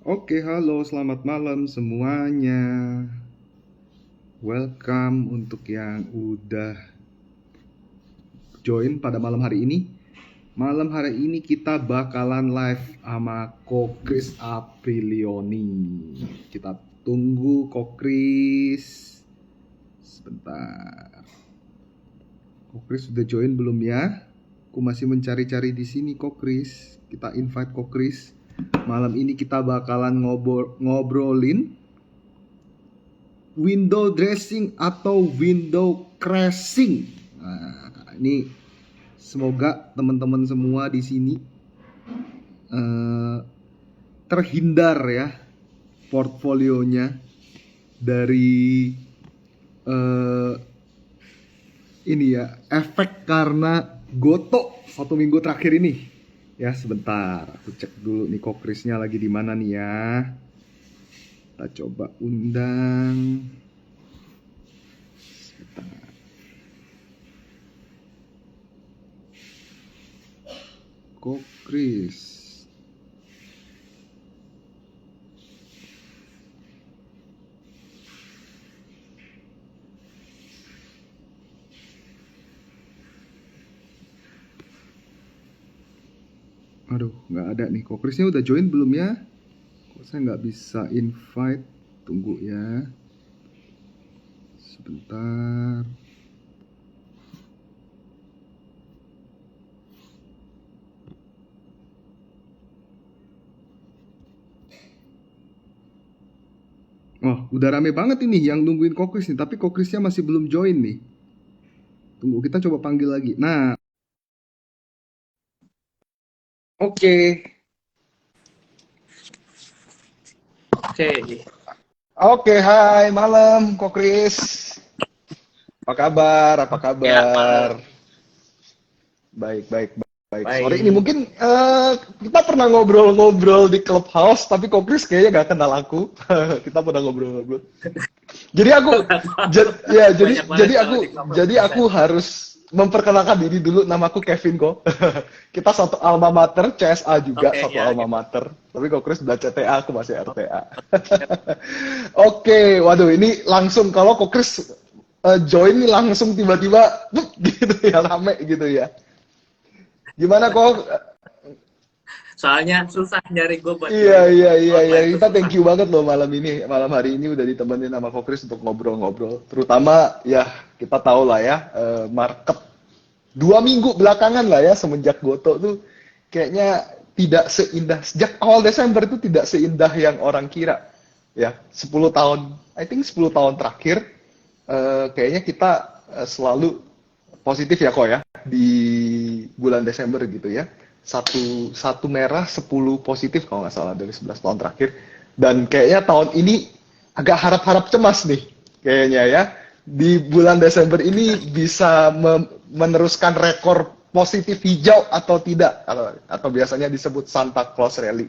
Oke, halo, selamat malam semuanya. Welcome untuk yang udah join pada malam hari ini. Malam hari ini kita bakalan live sama Kokris Aprilioni. Kita tunggu Kokris. Sebentar. Kokris sudah join belum ya? Aku masih mencari-cari di sini Kokris. Kita invite Kokris. Malam ini kita bakalan ngobrolin window dressing atau window crashing. Nah, ini semoga teman-teman semua di sini eh, terhindar ya portfolionya dari eh, ini ya efek karena goto 1 minggu terakhir ini. Ya sebentar, aku cek dulu nih kokrisnya lagi di mana nih ya. Kita coba undang. Sebentar. Kokris. Aduh, nggak ada nih. Kokrisnya udah join belum ya? Kok saya nggak bisa invite? Tunggu ya. Sebentar. Oh, udah rame banget ini yang nungguin Kokris nih. Tapi Kokrisnya masih belum join nih. Tunggu, kita coba panggil lagi. Nah, oke. Oke, Oke, hai, malam, Kokris. Apa kabar? Apa ya kabar? malam. Baik, baik, baik. Sore ini Baik. mungkin kita pernah ngobrol-ngobrol di Clubhouse, tapi Kokris kayaknya gak kenal aku. Kita pernah ngobrol-ngobrol. Jadi aku ya jadi Banyak banget jadi kalau aku di Clubhouse jadi kita. aku harus memperkenalkan diri dulu. Namaku Kevin kok. Kita satu alma mater, CSA juga Oke, satu ya alma gitu. mater. Tapi kok Chris udah CTA, aku masih Oh, RTA. ya. Oke, waduh ini langsung kalau kok Chris join nih langsung tiba-tiba gitu ya rame gitu ya. Gimana kok? Soalnya susah nyari gue buat Iya, join iya, iya, iya. online tuh Kita susah. thank you banget loh malam hari ini udah ditemenin sama Kokris untuk ngobrol-ngobrol. Terutama ya kita tahu lah ya market 2 minggu belakangan lah ya semenjak Goto tuh kayaknya tidak seindah sejak awal Desember itu tidak seindah yang orang kira. Ya, 10 tahun, I think 10 tahun terakhir kayaknya kita selalu positif ya kok ya di bulan Desember gitu ya. Satu merah, 10 positif kalau nggak salah dari 11 tahun terakhir. Dan kayaknya tahun ini agak harap-harap cemas nih kayaknya ya. Di bulan Desember ini bisa meneruskan rekor positif hijau atau tidak atau biasanya disebut Santa Claus Rally.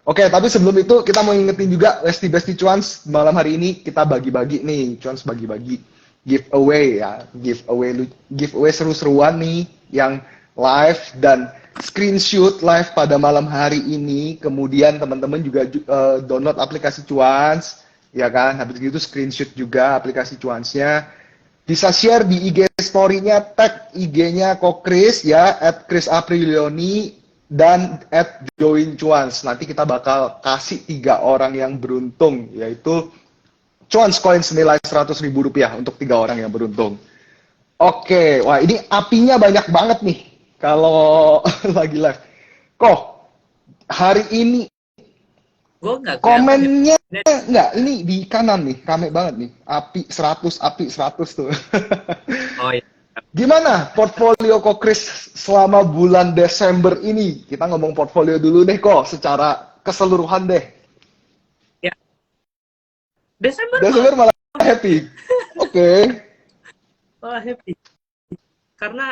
Oke, tapi sebelum itu kita mau ingetin juga Lesti Besti Cuans malam hari ini kita bagi-bagi nih, Cuans bagi-bagi giveaway ya, giveaway seru-seruan nih yang live dan screenshot live pada malam hari ini. Kemudian teman-teman juga download aplikasi Cuans, ya kan? Habis itu screenshot juga aplikasi Cuansnya. Bisa share di IG story-nya, tag IG-nya Kokris ya, @chrisaprilioni dan @joincuans. Nanti kita bakal kasih 3 orang yang beruntung, yaitu cuans coin senilai Rp100.000 untuk 3 orang yang beruntung. Oke, wah ini apinya banyak banget nih kalau lagi live. Kok hari ini Gue nggak kelihatan ya. komennya nggak, ini di kanan nih, rame banget nih. Api 100 tuh. Oh ya. Gimana portfolio kok Chris selama bulan Desember ini? Kita ngomong portfolio dulu deh kok, secara keseluruhan deh. Ya, Desember malah Desember malah happy. Oke. Okay. malah happy. Karena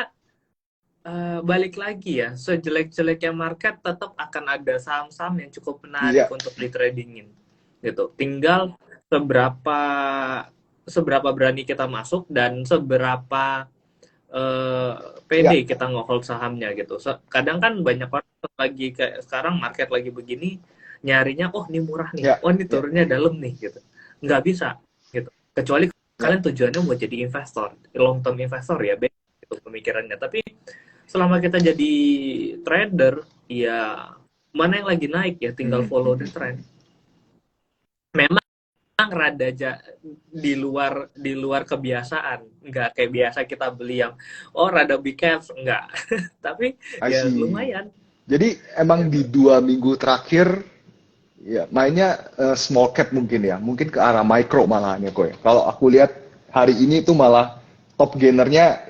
balik lagi ya, sejelek-jeleknya market tetap akan ada saham-saham yang cukup menarik Iya. untuk ditradingin. Gitu. Tinggal seberapa seberapa berani kita masuk dan seberapa eh, pede Iya. kita nge-hold sahamnya gitu. Kadang kan banyak orang lagi kayak sekarang market lagi begini, nyarinya, oh ini murah nih, Ya, oh ini ya, turunnya dalam nih gitu. Nggak bisa gitu. Kecuali ya. kalian tujuannya mau jadi investor, long term investor ya, beda gitu pemikirannya. Tapi selama kita jadi trader, ya mana yang lagi naik ya tinggal Mhm, follow the mhm, trend. mhm. Memang rada di luar kebiasaan, nggak kayak biasa kita beli yang oh rada big caps, nggak. Tapi I ya see. lumayan Jadi emang di gitu. 2 minggu terakhir ya mainnya small cap mungkin ya, mungkin ke arah micro malahan ya kok ya. Kalau aku lihat hari ini tuh malah top gainernya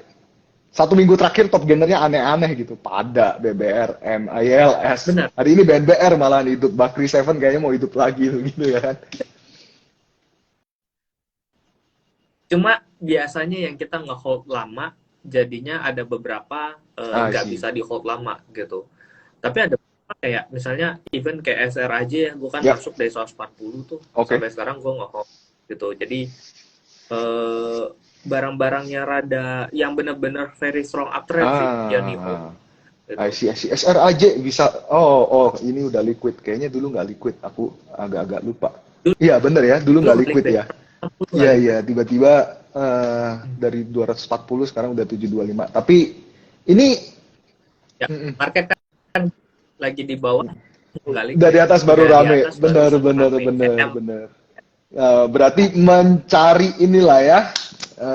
1 minggu terakhir top gainernya aneh-aneh gitu. Pada BBRM, ILS. Benar. Hari ini BNBR malahan hidup. Bakri Seven kayaknya mau hidup lagi tuh gitu ya kan. Cuma biasanya yang kita nge-hold lama, jadinya ada beberapa Ah, nggak sih. bisa di-hold lama gitu. Tapi ada beberapa kayak misalnya event kayak SR aja ya, gue kan Ya, masuk dari 140 tuh, oke. sampai sekarang gue nge-hold gitu. Jadi eh, barang-barangnya rada yang benar-benar very strong uptrend sih yang di-hold Ah, I gitu. see, I see. SRAJ bisa. Oh, oh, ini udah liquid. Kayaknya dulu nggak liquid. Aku agak-agak lupa. Dulu, Iya, bener ya. Dulu dulu nggak nggak liquid liquid, ya. 60 nggak Iya, iya. liquid. Tiba-tiba dari 240 sekarang udah 725. Tapi ini Ya, mm-mm, market kan lagi di bawah nggak dari liquid, atas baru udah di rame. atas baru Bener, bener, rame. bener, bener. Berarti mencari inilah ya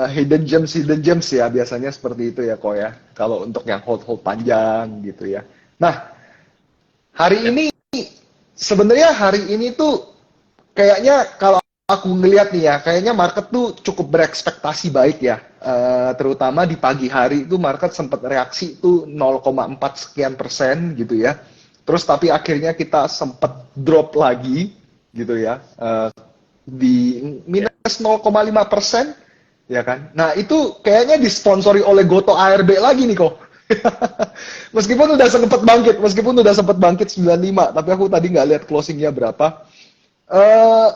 hidden gems ya biasanya seperti itu ya kok ya. Kalau untuk yang hold panjang gitu ya. Nah, hari Ya, ini sebenarnya hari ini tuh kayaknya kalau aku ngelihat nih ya, kayaknya market tuh cukup berekspektasi baik ya. Terutama di pagi hari itu market sempat reaksi tuh 0,4 sekian persen gitu ya. Terus tapi akhirnya kita sempat drop lagi gitu ya. Di ya. minus 0,5% ya kan. Nah, itu kayaknya disponsori oleh Goto ARB lagi nih kok. Meskipun udah sempat bangkit 95, tapi aku tadi nggak lihat closingnya berapa. Eh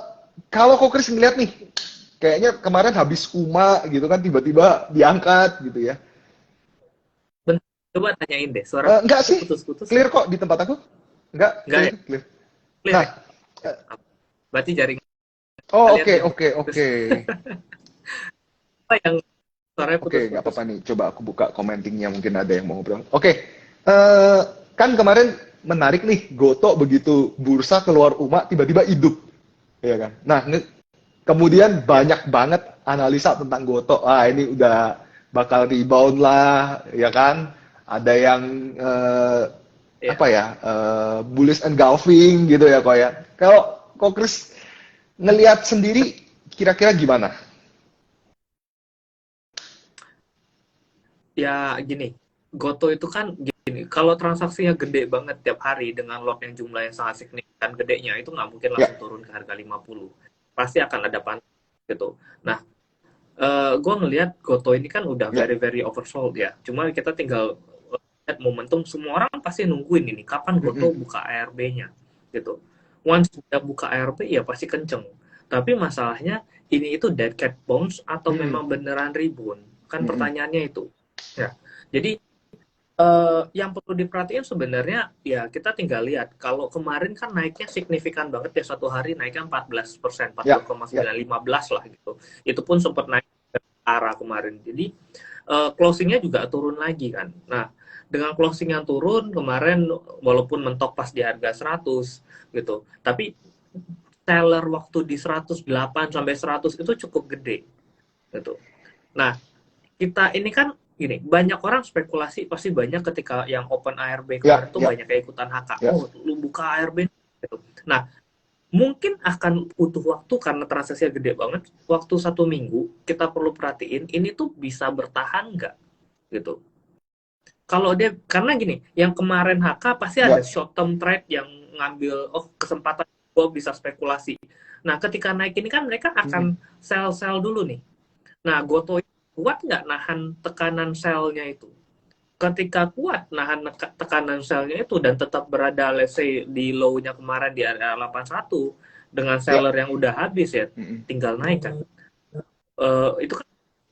kalau kok Chris ngeliat nih, kayaknya kemarin habis UMA gitu kan tiba-tiba diangkat gitu ya. Bentar, coba tanyain deh, suara Enggak aku sih, putus-putus ya? clear kok di tempat aku. Enggak, Enggak clear, ya? clear. Clear Nah, ya? Berarti jaringan oh kalian oke yang oke putus. oke. Apa yang suaranya Oke, nggak putus-putus? apa-apa nih. Coba aku buka commentingnya, mungkin ada yang mau ngobrol. Oke, kan kemarin menarik nih, Goto begitu bursa keluar UMA tiba-tiba hidup, ya kan? Nah, kemudian Ya, banyak banget analisa tentang Goto. Ah, ini udah bakal rebound lah, ya kan? Ada yang ya. apa ya, bullish engulfing gitu ya, kok ya. Kalau kok Chris ngelihat sendiri, kira-kira gimana? Ya gini, Goto itu kan gini, kalau transaksinya gede banget tiap hari dengan lot yang jumlah yang sangat signifikan gedenya, itu nggak mungkin Ya, langsung turun ke harga 50. Pasti akan ada panik gitu. Nah, gue ngelihat Goto ini kan udah ya. very very oversold ya. Cuma kita tinggal lihat momentum, semua orang pasti nungguin ini kapan Goto Mm-mm. buka ARB-nya gitu. Once dia buka ARB ya pasti kenceng. Tapi masalahnya ini itu dead cat bounce atau Mm-mm. memang beneran rebound? Kan Mm-mm. pertanyaannya itu. Ya. Jadi yang perlu diperhatiin sebenarnya ya kita tinggal lihat kalau kemarin kan naiknya signifikan banget ya, satu hari naiknya 14%, Ya, ya. 14,915 lah gitu. Itu pun sempat naik ke arah kemarin. Jadi closingnya juga turun lagi kan. Nah, dengan closing yang turun kemarin walaupun mentok pas di harga 100 gitu, tapi seller waktu di 108 sampai 100 itu cukup gede gitu. Nah, kita ini kan gini, banyak orang spekulasi pasti banyak ketika yang open ARB Ya, kemarin tuh ya, banyak kayak ikutan HK. ya. Oh, lu buka ARB gitu. Nah, mungkin akan butuh waktu karena transaksinya gede banget. Waktu 1 minggu kita perlu perhatiin ini tuh bisa bertahan nggak gitu. Kalau dia karena gini, yang kemarin HK pasti ada Ya. short term trade yang ngambil oh kesempatan gue bisa spekulasi. Nah, ketika naik ini kan mereka akan Mm-mm. sell dulu nih. Nah, Goto kuat nggak nahan tekanan selnya itu? Ketika kuat nahan tekanan selnya itu dan tetap berada let's say di low-nya kemarin di area 81 dengan Ya. seller yang udah habis ya, Mm-mm. tinggal naik kan. Itu kan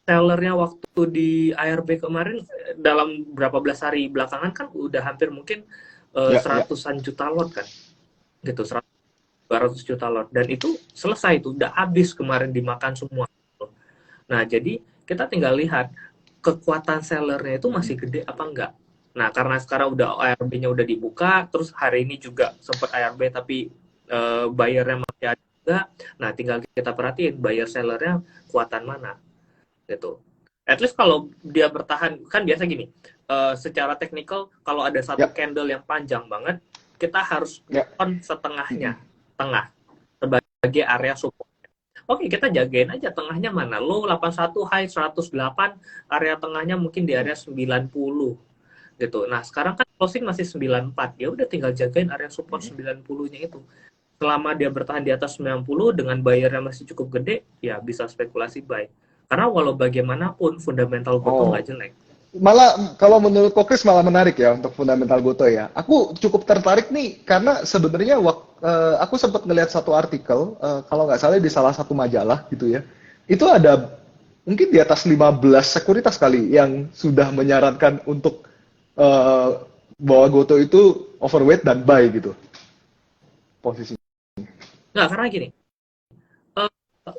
sellernya waktu di ARB kemarin dalam berapa belas hari belakangan kan udah hampir mungkin Ya, ya. seratusan juta lot kan gitu. 200 juta lot. Dan itu selesai tuh, udah habis kemarin dimakan semua. Nah, jadi kita tinggal lihat kekuatan sellernya itu masih gede apa enggak. Nah, karena sekarang udah ARB-nya udah dibuka, terus hari ini juga sempat ARB tapi bayarnya masih ada juga. Nah, tinggal kita perhatiin buyer sellernya kuatan mana gitu. At least kalau dia bertahan, kan biasa gini, secara teknikal kalau ada satu candle yang panjang banget, kita harus on setengahnya, tengah, sebagai area support. Oke, kita jagain aja tengahnya mana. Low 81, high 108, area tengahnya mungkin di area 90 gitu. Nah, sekarang kan closing masih 94. Ya udah tinggal jagain area support 90-nya itu. Selama dia bertahan di atas 90 dengan bayarnya masih cukup gede, ya bisa spekulasi buy. Karena walau bagaimanapun fundamental Goto nggak jelek. Malah kalau menurut Kokris malah menarik ya untuk fundamental Goto ya. Aku cukup tertarik nih karena sebenarnya aku sempat ngelihat satu artikel kalau nggak salah di salah satu majalah gitu ya. Itu ada mungkin di atas 15 sekuritas kali yang sudah menyarankan untuk bahwa Goto itu overweight dan buy gitu posisinya. Nggak, karena gini,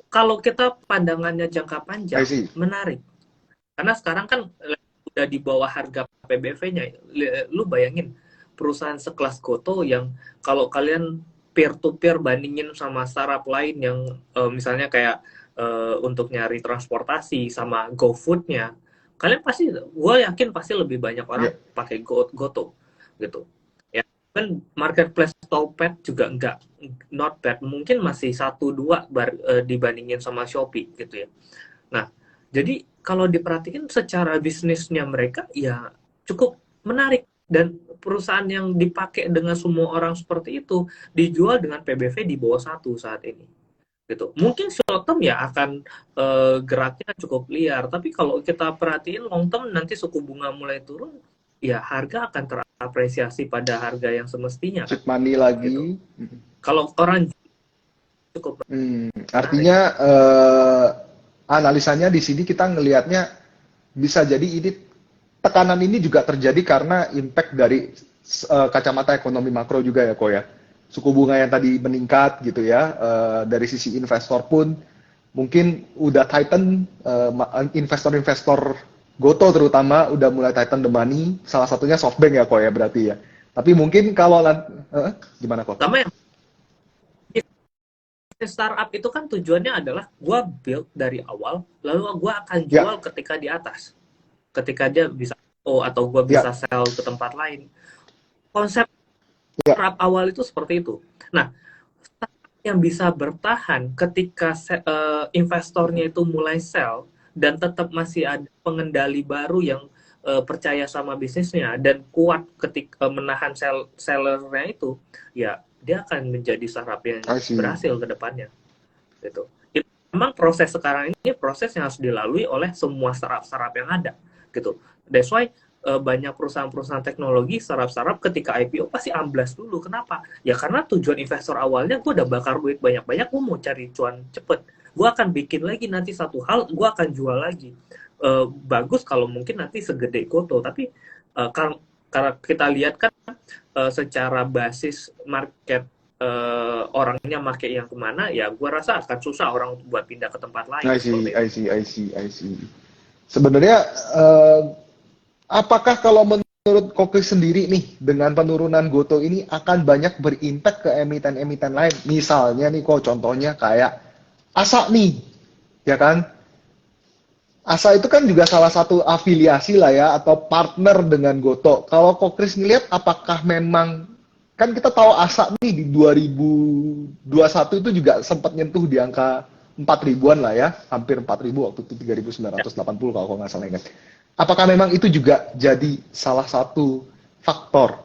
kalau kita pandangannya jangka panjang, menarik. Karena sekarang kan udah di bawah harga PBV-nya. Lu bayangin, perusahaan sekelas Goto yang kalau kalian peer-to-peer bandingin sama startup lain yang misalnya kayak untuk nyari transportasi sama GoFood-nya, kalian pasti, gue yakin pasti lebih banyak orang pakai Goto gitu. Ya kan marketplace Topet juga enggak not bad, mungkin masih 1-2 dibandingin sama Shopee gitu ya. Nah, jadi kalau diperhatikan secara bisnisnya mereka ya cukup menarik, dan perusahaan yang dipakai dengan semua orang seperti itu dijual dengan PBV di bawah 1 saat ini gitu. Mungkin short term ya akan geraknya cukup liar, tapi kalau kita perhatiin long term nanti suku bunga mulai turun, ya harga akan terapresiasi pada harga yang semestinya. Check money lagi. Gitu. Kalau orang cukup artinya analisanya di sini kita ngelihatnya bisa jadi ini tekanan ini juga terjadi karena impact dari kacamata ekonomi makro juga ya Ko ya. Suku bunga yang tadi meningkat gitu ya, dari sisi investor pun mungkin udah tighten, investor-investor Goto terutama udah mulai tighten the money, salah satunya SoftBank ya Ko ya berarti ya. Tapi mungkin kalau gimana Ko? Sama yang startup itu kan tujuannya adalah gue build dari awal, lalu gue akan jual ketika di atas, ketika dia bisa atau gue bisa sell ke tempat lain. Konsep startup awal itu seperti itu. Nah, startup yang bisa bertahan ketika investornya itu mulai sell dan tetap masih ada pengendali baru yang percaya sama bisnisnya dan kuat ketika menahan sellernya itu, ya dia akan menjadi startup yang berhasil ke depannya. Gitu. Itu memang proses sekarang ini proses yang harus dilalui oleh semua startup yang ada. Gitu. That's why banyak perusahaan-perusahaan teknologi, startup ketika IPO pasti amblas dulu. Kenapa? Ya karena tujuan investor awalnya gue udah bakar duit banyak-banyak, gue mau cari cuan cepet. Gue akan bikin lagi nanti satu hal, gue akan jual lagi. Bagus kalau mungkin nanti segede Goto, tapi karena kita lihat kan secara basis market orangnya market yang kemana, ya gue rasa akan susah orang buat pindah ke tempat lain. I see. Sebenarnya apakah kalau menurut Kokris sendiri nih dengan penurunan Goto ini akan banyak berimpact ke emiten-emiten lain? Misalnya nih kok contohnya kayak Asa nih, ya kan? Asa itu kan juga salah satu afiliasi lah ya, atau partner dengan Goto. Kalau Kokris ngeliat, apakah memang, kan kita tahu Asa nih di 2021 itu juga sempat nyentuh di angka 4 ribuan lah ya, hampir 4 ribu waktu itu 3.980 kalau nggak salah ingat. Apakah memang itu juga jadi salah satu faktor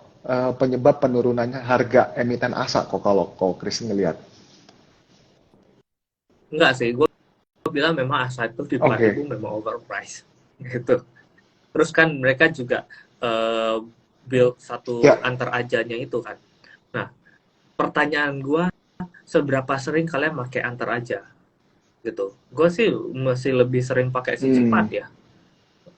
penyebab penurunannya harga emiten Asa kok kalau Kokris ngeliat? Enggak sih, gue bilang memang Asa itu di 4.000 memang overpriced gitu. Terus kan mereka juga build satu antar ajanya itu kan. Nah, pertanyaan gue, seberapa sering kalian pakai antar aja gitu? Gue sih masih lebih sering pakai si cepat ya,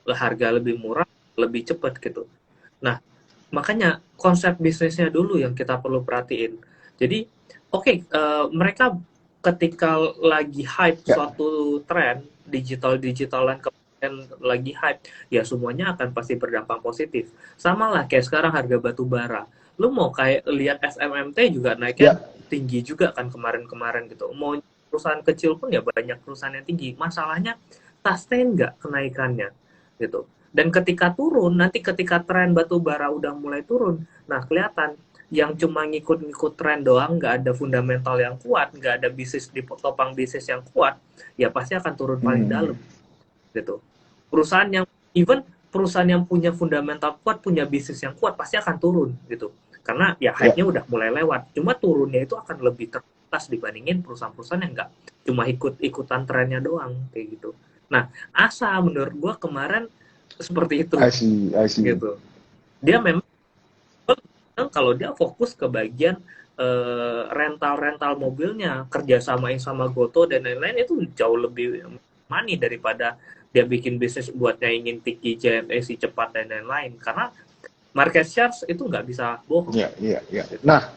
harga lebih murah, lebih cepat gitu. Nah, makanya konsep bisnisnya dulu yang kita perlu perhatiin. Jadi mereka ketika lagi hype Ya, suatu tren digitalan kemudian lagi hype, ya semuanya akan pasti berdampak positif. Sama lah kayak sekarang harga batu bara. Lu mau kayak lihat SMMT juga naiknya ya, tinggi juga kan kemarin-kemarin gitu. Mau perusahaan kecil pun ya banyak perusahaan yang tinggi. Masalahnya sustain nggak kenaikannya gitu. Dan ketika turun, nanti ketika tren batu bara udah mulai turun, nah kelihatan yang cuma ngikut-ngikut tren doang, nggak ada fundamental yang kuat, nggak ada bisnis di topang bisnis yang kuat, ya pasti akan turun paling dalam gitu. Perusahaan yang even perusahaan yang punya fundamental kuat, punya bisnis yang kuat pasti akan turun gitu. Karena ya ya. hype-nya udah mulai lewat. Cuma turunnya itu akan lebih terbatas dibandingin perusahaan-perusahaan yang nggak cuma ikut-ikutan trennya doang kayak gitu. Nah, Asa menurut gua kemarin seperti itu I see, I see. gitu. Dia memang kalau dia fokus ke bagian rental mobilnya, kerjasamain sama Goto dan lain-lain, itu jauh lebih money daripada dia bikin bisnis buat nyaingin Tiki Jet, AC cepat dan lain-lain. Karena market shares itu nggak bisa bohong. Ya, ya, ya. Gitu. Nah,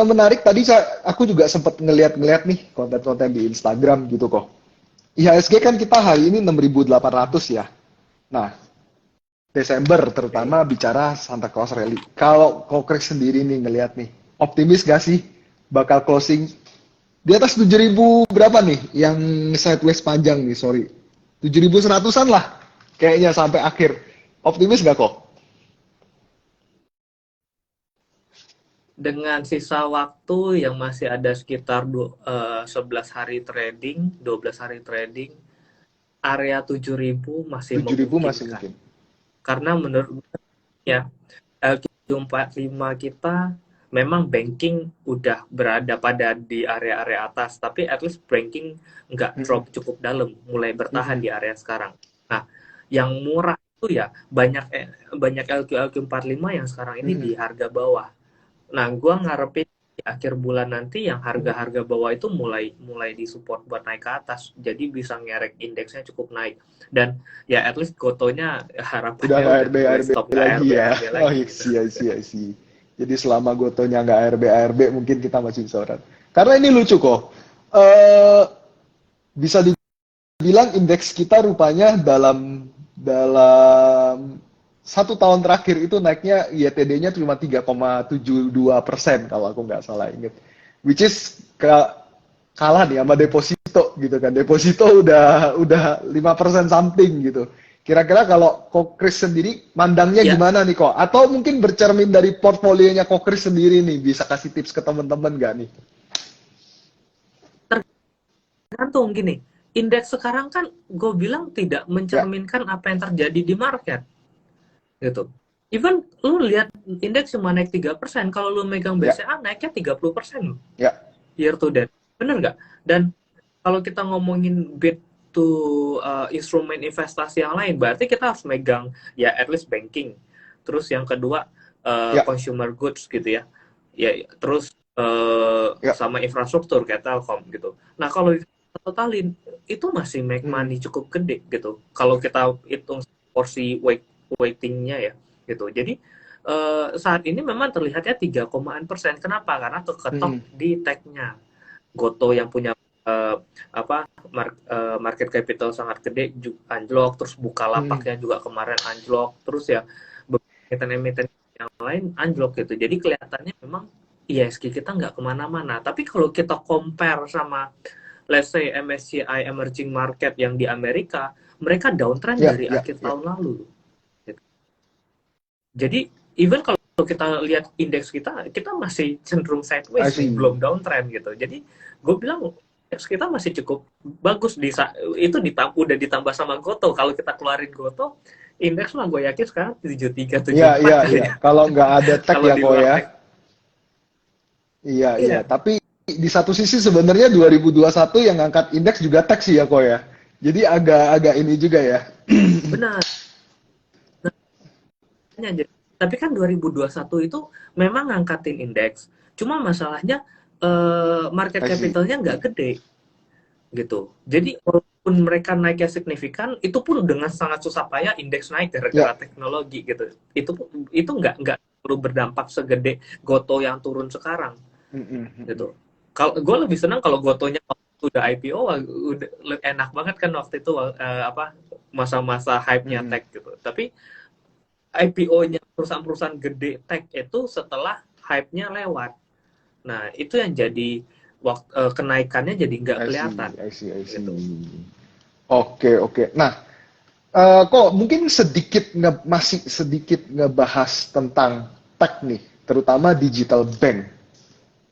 menarik tadi aku juga sempat ngeliat-ngeliat nih konten-konten di Instagram gitu kok. IHSG kan kita hari ini 6.800 ya. Nah, Desember terutama bicara Santa Claus Rally. Kalau Kokrik sendiri nih ngelihat nih, optimis gak sih bakal closing di atas 7.000 berapa nih yang sideways panjang nih, sorry. 7.100-an lah kayaknya sampai akhir. Optimis gak kok? Dengan sisa waktu yang masih ada sekitar 11 hari trading, 12 hari trading, area 7.000 masih 7.000 masih memungkinkan. mungkin. Karena menurut ya LQ45 kita memang banking udah berada pada di area-area atas, tapi at least banking nggak drop cukup dalam, mulai bertahan di area sekarang. Nah, yang murah itu ya banyak LQ45 yang sekarang ini di harga bawah. Nah, gua ngarepin di akhir bulan nanti yang harga-harga bawah itu mulai disupport buat naik ke atas, jadi bisa ngerek indeksnya cukup naik. Dan ya at least gotonya Udah harapannya nggak udah RB mulai ARB stop, nggak lagi RB ya. RB Oh lagi iya gitu. sih, I see, I see. Jadi selama gotonya nggak ARB ARB mungkin kita masih bisa orang. Karena ini lucu kok. Eh bisa dibilang indeks kita rupanya dalam dalam 1 tahun terakhir itu naiknya YTD-nya cuma 3,72% kalau aku nggak salah inget. Which is kalah nih sama deposito gitu kan. Deposito udah 5% something gitu. Kira-kira kalau Kokris sendiri mandangnya Ya, gimana nih kok? Atau mungkin bercermin dari portfolionya Kokris sendiri nih, bisa kasih tips ke teman-teman nggak nih? tergantung gini. Indeks sekarang kan gue bilang tidak Ya, mencerminkan apa yang terjadi di market gitu. Even lu lihat indeks cuma naik 3%, kalau lu megang ya, BCA naiknya 30% ya. year to date. Bener nggak? Dan kalau kita ngomongin bid to instrumen investasi yang lain, berarti kita harus megang ya at least banking. Terus yang kedua Ya, consumer goods gitu ya. Ya terus ya. sama infrastruktur kayak Telkom gitu. Nah, kalau totalin itu masih make money cukup gede gitu. Kalau kita hitung porsi weightingnya ya gitu. Jadi saat ini memang terlihatnya 3,an%. Kenapa? Karena keketok di tag-nya. Goto yang punya market capital sangat gede anjlok, terus Bukalapaknya juga kemarin anjlok, terus ya emiten-emiten yang lain anjlok gitu. Jadi kelihatannya memang ISG kita nggak kemana-mana. Tapi kalau kita compare sama let's say MSCI emerging market yang di Amerika, mereka downtrend Ya, dari ya, akhir ya. tahun lalu. Gitu. Jadi even kalau kita lihat indeks kita masih cenderung I sideways nih, see. belum downtrend gitu. Jadi gue bilang indeks kita masih cukup bagus itu udah ditambah sama Goto. Kalau kita keluarin Goto, indeks lah gue yakin sekarang 73 Iya, 74 iya, kali iya. ya. Kalau nggak ada tag Kalau ya di kok luar ya. tag. Iya, iya. Iya, Tapi di satu sisi sebenarnya 2021 yang ngangkat indeks juga tag sih ya kok ya. Jadi agak-agak ini juga ya. benar. Tapi kan 2021 itu memang ngangkatin indeks. Cuma masalahnya market I see. capitalnya nggak gede gitu. Jadi walaupun mereka naiknya signifikan, itu pun dengan sangat susah payah indeks naik Ya, gara-gara teknologi gitu. Itu nggak perlu berdampak segede Goto yang turun sekarang gitu. Kalau gue lebih senang kalau Gotonya udah IPO, udah enak banget kan waktu itu apa masa-masa hype-nya tech gitu. Tapi IPO-nya perusahaan-perusahaan gede tech itu setelah hype-nya lewat. Nah, itu yang jadi kenaikannya jadi nggak kelihatan. I see. Gitu. Oke. Nah, kok mungkin masih sedikit ngebahas tentang tech nih, terutama digital bank.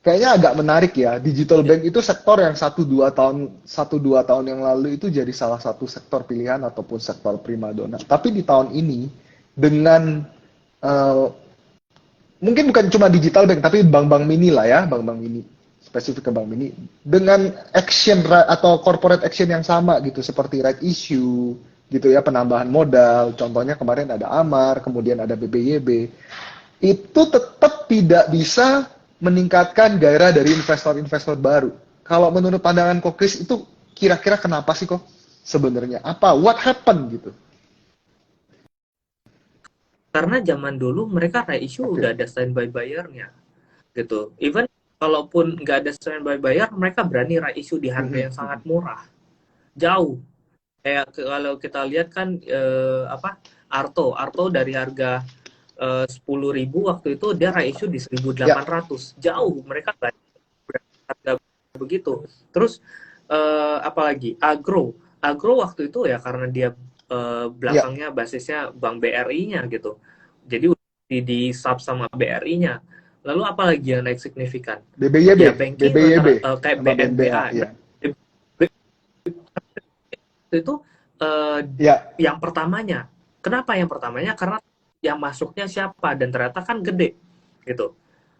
Kayaknya agak menarik ya. Digital bank itu sektor yang 1-2 tahun yang lalu itu jadi salah satu sektor pilihan ataupun sektor primadona. Tapi di tahun ini dengan eh, mungkin bukan cuma digital bank tapi bank-bank mini lah ya, bank-bank mini spesifik ke bank mini dengan atau corporate action yang sama gitu seperti right issue gitu ya, penambahan modal. Contohnya kemarin ada Amar, kemudian ada BBYB. Itu tetap tidak bisa meningkatkan gairah dari investor-investor baru. Kalau menurut pandangan Kokris itu kira-kira kenapa sih kok sebenarnya? Apa? What happened gitu? Karena zaman dulu mereka reissue Oke. udah ada standby buyer-nya gitu. Even kalaupun nggak ada standby buyer, mereka berani reissue di harga yang sangat murah. Jauh. Kayak kalau kita lihat kan apa Arto dari harga 10.000 waktu itu dia reissue di Ya, 1.800. Jauh mereka nggak harga begitu. Terus apalagi Agro waktu itu ya karena dia ya. belakangnya basisnya Bank BRI-nya gitu. Jadi di sub sama BRI-nya. Lalu apalagi yang naik signifikan? BBYB, Ya banking BBYB kayak sama BNBA, BNBA. ya. Itu Ya, yang pertamanya. Kenapa yang pertamanya? Karena yang masuknya siapa dan ternyata kan gede gitu.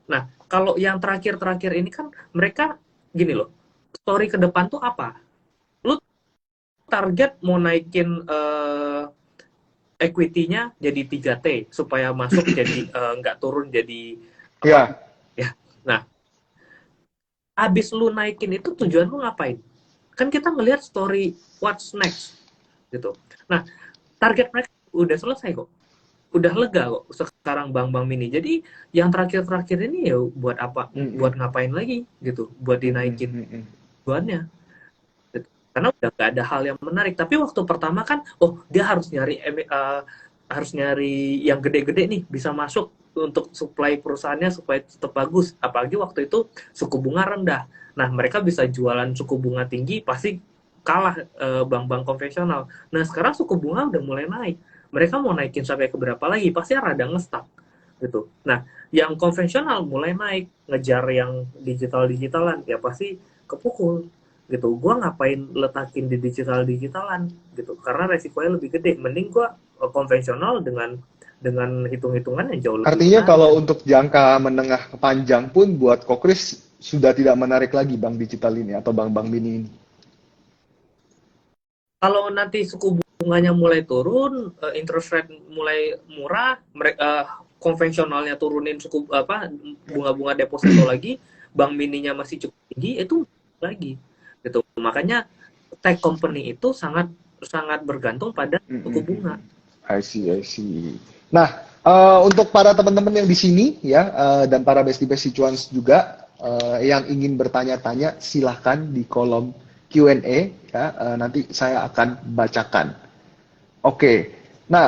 Nah, kalau yang terakhir-terakhir ini kan mereka gini loh. Story ke depan tuh apa? Lu target mau naikin equity-nya jadi 3T supaya masuk jadi nggak turun jadi apa? ya. Ya. Nah, abis lu naikin itu tujuan lu ngapain? Kan kita ngelihat story what's next gitu. Nah, target mereka udah selesai kok. Udah lega kok sekarang bank-bank mini. Jadi yang terakhir-terakhir ini ya buat apa? Buat ngapain lagi gitu? Buat dinaikin tujuannya. Gitu. Karena udah gak ada hal yang menarik. Tapi waktu pertama kan, oh dia harus nyari yang gede-gede nih bisa masuk untuk supply perusahaannya supaya tetap bagus. Apalagi waktu itu suku bunga rendah. Nah mereka bisa jualan suku bunga tinggi pasti kalah bank-bank konvensional. Nah sekarang suku bunga udah mulai naik. Mereka mau naikin sampai ke berapa lagi? Pasti rada ngestak gitu. Nah yang konvensional mulai naik ngejar yang digital-digitalan ya pasti kepukul gitu. Gue ngapain letakin di digitalan gitu karena resikonya lebih gede. Mending gue konvensional dengan hitung-hitungan yang jauh lebih Artinya menarik kalau kan. untuk jangka menengah ke panjang pun buat Kokris sudah tidak menarik lagi bank digital ini atau bank-bank mini ini. Kalau nanti suku bunganya mulai turun, interest rate mulai murah, mereka konvensionalnya turunin suku apa bunga-bunga deposito lagi, bank mininya masih cukup tinggi, itu lagi gitu. Makanya tech company itu sangat sangat bergantung pada suku bunga. I see. Nah, untuk para teman-teman yang di sini ya dan para besti-besti cuans juga yang ingin bertanya-tanya silahkan di kolom Q&A ya nanti saya akan bacakan. Oke. Nah,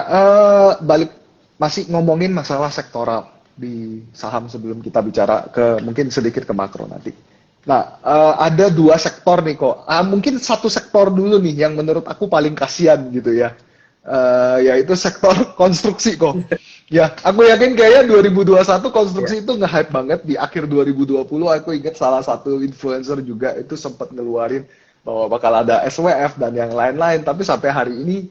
balik masih ngomongin masalah sektoral di saham sebelum kita bicara ke mungkin sedikit ke makro nanti. Nah, ada 2 sektor nih kok. Mungkin satu sektor dulu nih yang menurut aku paling kasihan gitu ya. Yaitu sektor konstruksi kok. Ya, aku yakin kayaknya 2021 Ya. konstruksi itu nge-hype banget. Di akhir 2020 aku ingat salah satu influencer juga itu sempat ngeluarin bahwa bakal ada SWF dan yang lain-lain. Tapi sampai hari ini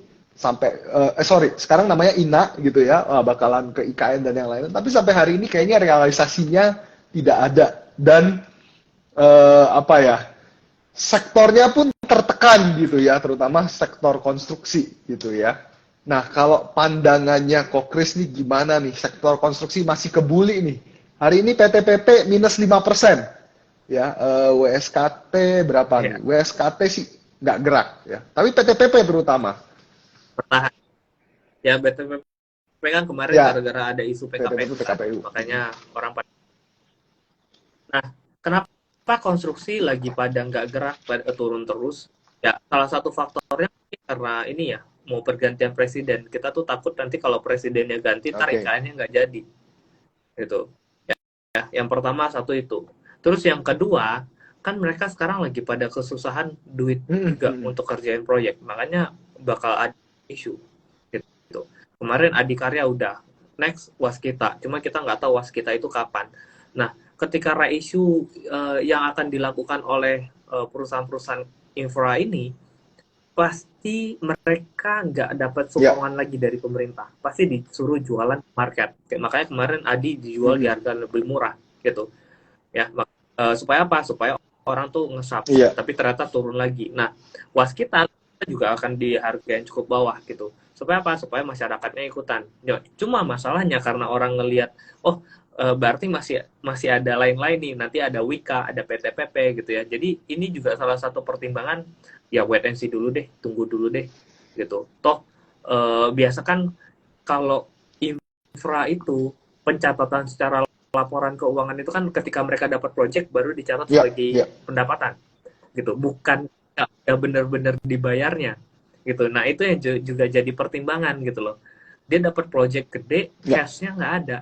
sekarang namanya INA gitu ya, bakalan ke IKN dan yang lain. Tapi sampai hari ini kayaknya realisasinya tidak ada dan apa ya, sektornya pun tertekan gitu ya, terutama sektor konstruksi gitu ya. Nah, kalau pandangannya Kokris nih gimana nih? Sektor konstruksi masih kebuli nih. Hari ini PTPP minus 5%. Ya, WSKT berapa nih? Ya, WSKT sih nggak gerak ya. Tapi PTPP terutama. bertahan. Ya, BTP kan kemarin Ya, gara-gara ada isu PTPP PKPU kan, PKPU. makanya orang pada. Nah, Kenapa konstruksi lagi pada nggak gerak, pada turun terus? Ya, salah satu faktornya karena ini ya, mau pergantian presiden. Kita tuh takut nanti kalau presidennya ganti, ntar Oke. IKN-nya nggak jadi. Gitu. Ya, yang pertama satu itu. Terus yang kedua, kan mereka sekarang lagi pada kesusahan duit Mm, juga mm. untuk kerjain proyek. Makanya bakal ada isu. Gitu. Kemarin Adikarya udah, next Waskita. Cuma kita nggak tahu Waskita itu kapan. Nah, ketika reissue yang akan dilakukan oleh perusahaan-perusahaan infra ini, pasti mereka nggak dapat Ya. sokongan lagi dari pemerintah. Pasti disuruh jualan market. Makanya kemarin Adi dijual di Mm, harga lebih murah gitu. Ya, supaya apa? Supaya orang tuh nge-sub, iya. tapi ternyata turun lagi. Nah, Waskita juga akan di harga yang cukup bawah gitu. Supaya apa? Supaya masyarakatnya ikutan. Ya, cuma masalahnya karena orang ngelihat, oh berarti masih masih ada lain-lain nih. Nanti ada Wika, ada PTPP gitu ya. Jadi ini juga salah satu pertimbangan. Ya wait and see dulu deh, tunggu dulu deh gitu. Toh biasa kan kalau infra itu pencatatan secara laporan keuangan itu kan ketika mereka dapat project baru dicatat Ya, sebagai ya, pendapatan gitu, bukan ya benar-benar dibayarnya gitu. Nah itu yang juga jadi pertimbangan gitu loh. Dia dapat project gede, ya. cashnya nggak ada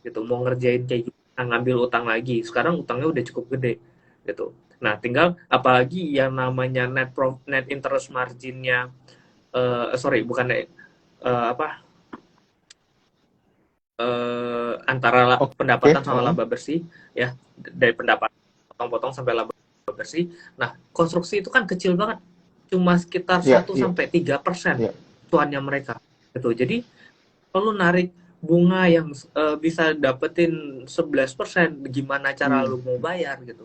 gitu. Mau ngerjain kayak gitu, ngambil utang lagi. Sekarang utangnya udah cukup gede gitu. Nah tinggal apalagi yang namanya net interest marginnya, sorry bukan apa antara Oke. pendapatan sama laba bersih ya, dari pendapatan potong-potong sampai laba bersih. Nah, konstruksi itu kan kecil banget. Cuma sekitar Ya, satu iya, sampai 3% iya. cuannya mereka. Gitu. Jadi, kalau narik bunga yang bisa dapetin 11%, gimana cara Hmm. lu mau bayar gitu.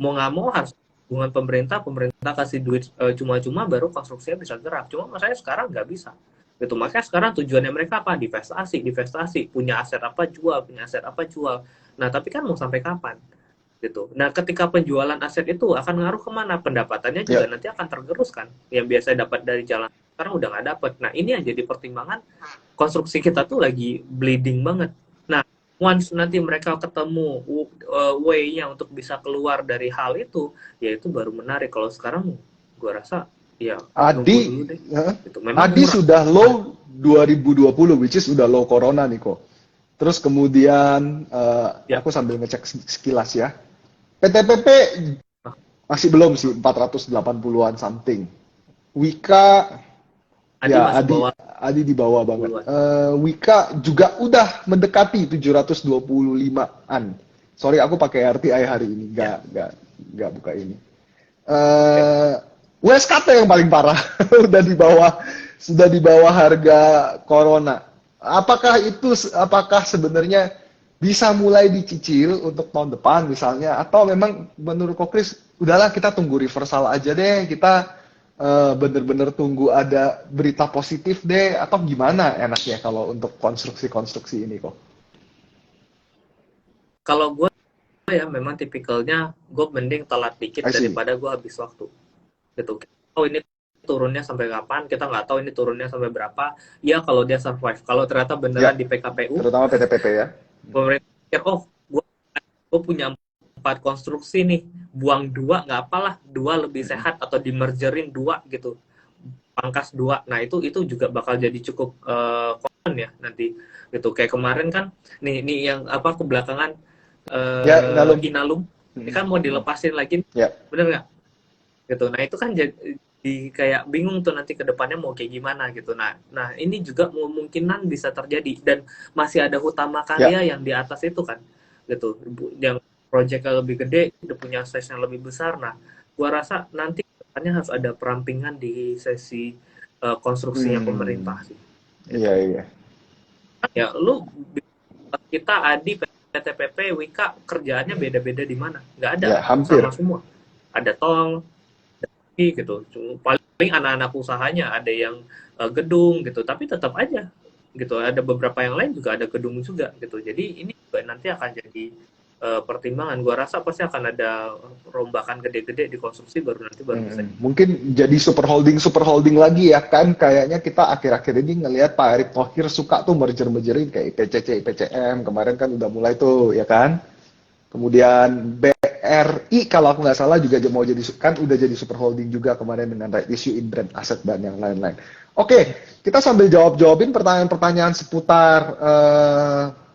Mau nggak mau harus hubungan pemerintah, pemerintah kasih duit cuma-cuma baru konstruksinya bisa gerak. Cuma masalahnya sekarang nggak bisa. Gitu. Makanya sekarang tujuannya mereka apa? Divestasi, divestasi. Punya aset apa jual, punya aset apa jual. Nah, tapi kan mau sampai kapan? Gitu. Nah, ketika penjualan aset itu akan ngaruh kemana? Pendapatannya juga Ya. nanti akan tergerus kan? Yang biasa dapat dari jalan sekarang udah nggak dapat. Nah, ini yang jadi pertimbangan konstruksi kita tuh lagi bleeding banget. Nah, once nanti mereka ketemu way-nya untuk bisa keluar dari hal itu, ya itu baru menarik. Kalau sekarang, gue rasa ya nunggu dulu Adi, deh. eh, Itu memang Adi murah. sudah low 2020, which is udah low corona nih kok. Terus kemudian Ya, aku sambil ngecek sekilas ya. PTPP masih belum sih 480-an something. Wika Adi ya masih bawah Adi di bawah banget. 10-an. Wika juga udah mendekati 725-an. Sorry aku pakai RTI hari ini, Ya, nggak buka ini. oke. eh USKT yang paling parah udah di bawah harga Corona. Apakah sebenarnya bisa mulai dicicil untuk tahun depan misalnya, atau memang menurut Kokris udahlah kita tunggu reversal aja deh, kita bener-bener tunggu ada berita positif deh, atau gimana enaknya kalau untuk konstruksi-konstruksi ini kok? Kalau gue ya memang tipikalnya gue mending telat dikit I see. daripada gue habis waktu. Gitu. Oh ini turunnya sampai kapan? Kita nggak tahu ini turunnya sampai berapa. Ya kalau dia survive. Kalau ternyata Ya, beneran di PKPU, terutama PTPP ya. pemerintah pikir, oh gue punya 4 konstruksi nih, buang 2 nggak apalah, 2 lebih sehat atau di mergerin 2 gitu, pangkas 2. Nah itu juga bakal jadi cukup common ya nanti gitu. Kayak kemarin kan nih yang apa kebelakangan Ya, Inalum. Inalum ini kan mau dilepasin lagi, Ya. bener nggak? Gitu. Nah itu kan jadi kayak bingung tuh nanti ke depannya mau kayak gimana gitu. Nah ini juga kemungkinan bisa terjadi dan masih ada Hutama Ya. Karya yang di atas itu kan, gitu. Yang proyeknya lebih gede, udah punya size yang lebih besar. Nah, gua rasa nanti depannya harus ada perampingan di sesi konstruksinya Hmm. pemerintah sih. Iya, Gitu. iya. Ya lu kita Adi PTPP Wika kerjaannya beda-beda di mana? Nggak ada, Ya, sama hampir. semua. Ada tol, gitu. Paling anak-anak usahanya ada yang gedung gitu, tapi tetap aja gitu. Ada beberapa yang lain juga ada gedung juga gitu. Jadi ini juga nanti akan jadi pertimbangan. Gua rasa pasti akan ada rombakan gede-gede di konstruksi baru bisa. Mungkin jadi super holding lagi ya kan, kayaknya kita akhir-akhir ini ngelihat Pak Erick Thohir suka tuh merger-mergerin kayak IPCC, IPCM kemarin kan udah mulai tuh ya kan. Kemudian BRI kalau aku nggak salah juga mau jadi, kan udah jadi super holding juga kemarin dengan right issue in brand asset dan yang lain-lain. Oke, kita sambil jawabin pertanyaan-pertanyaan seputar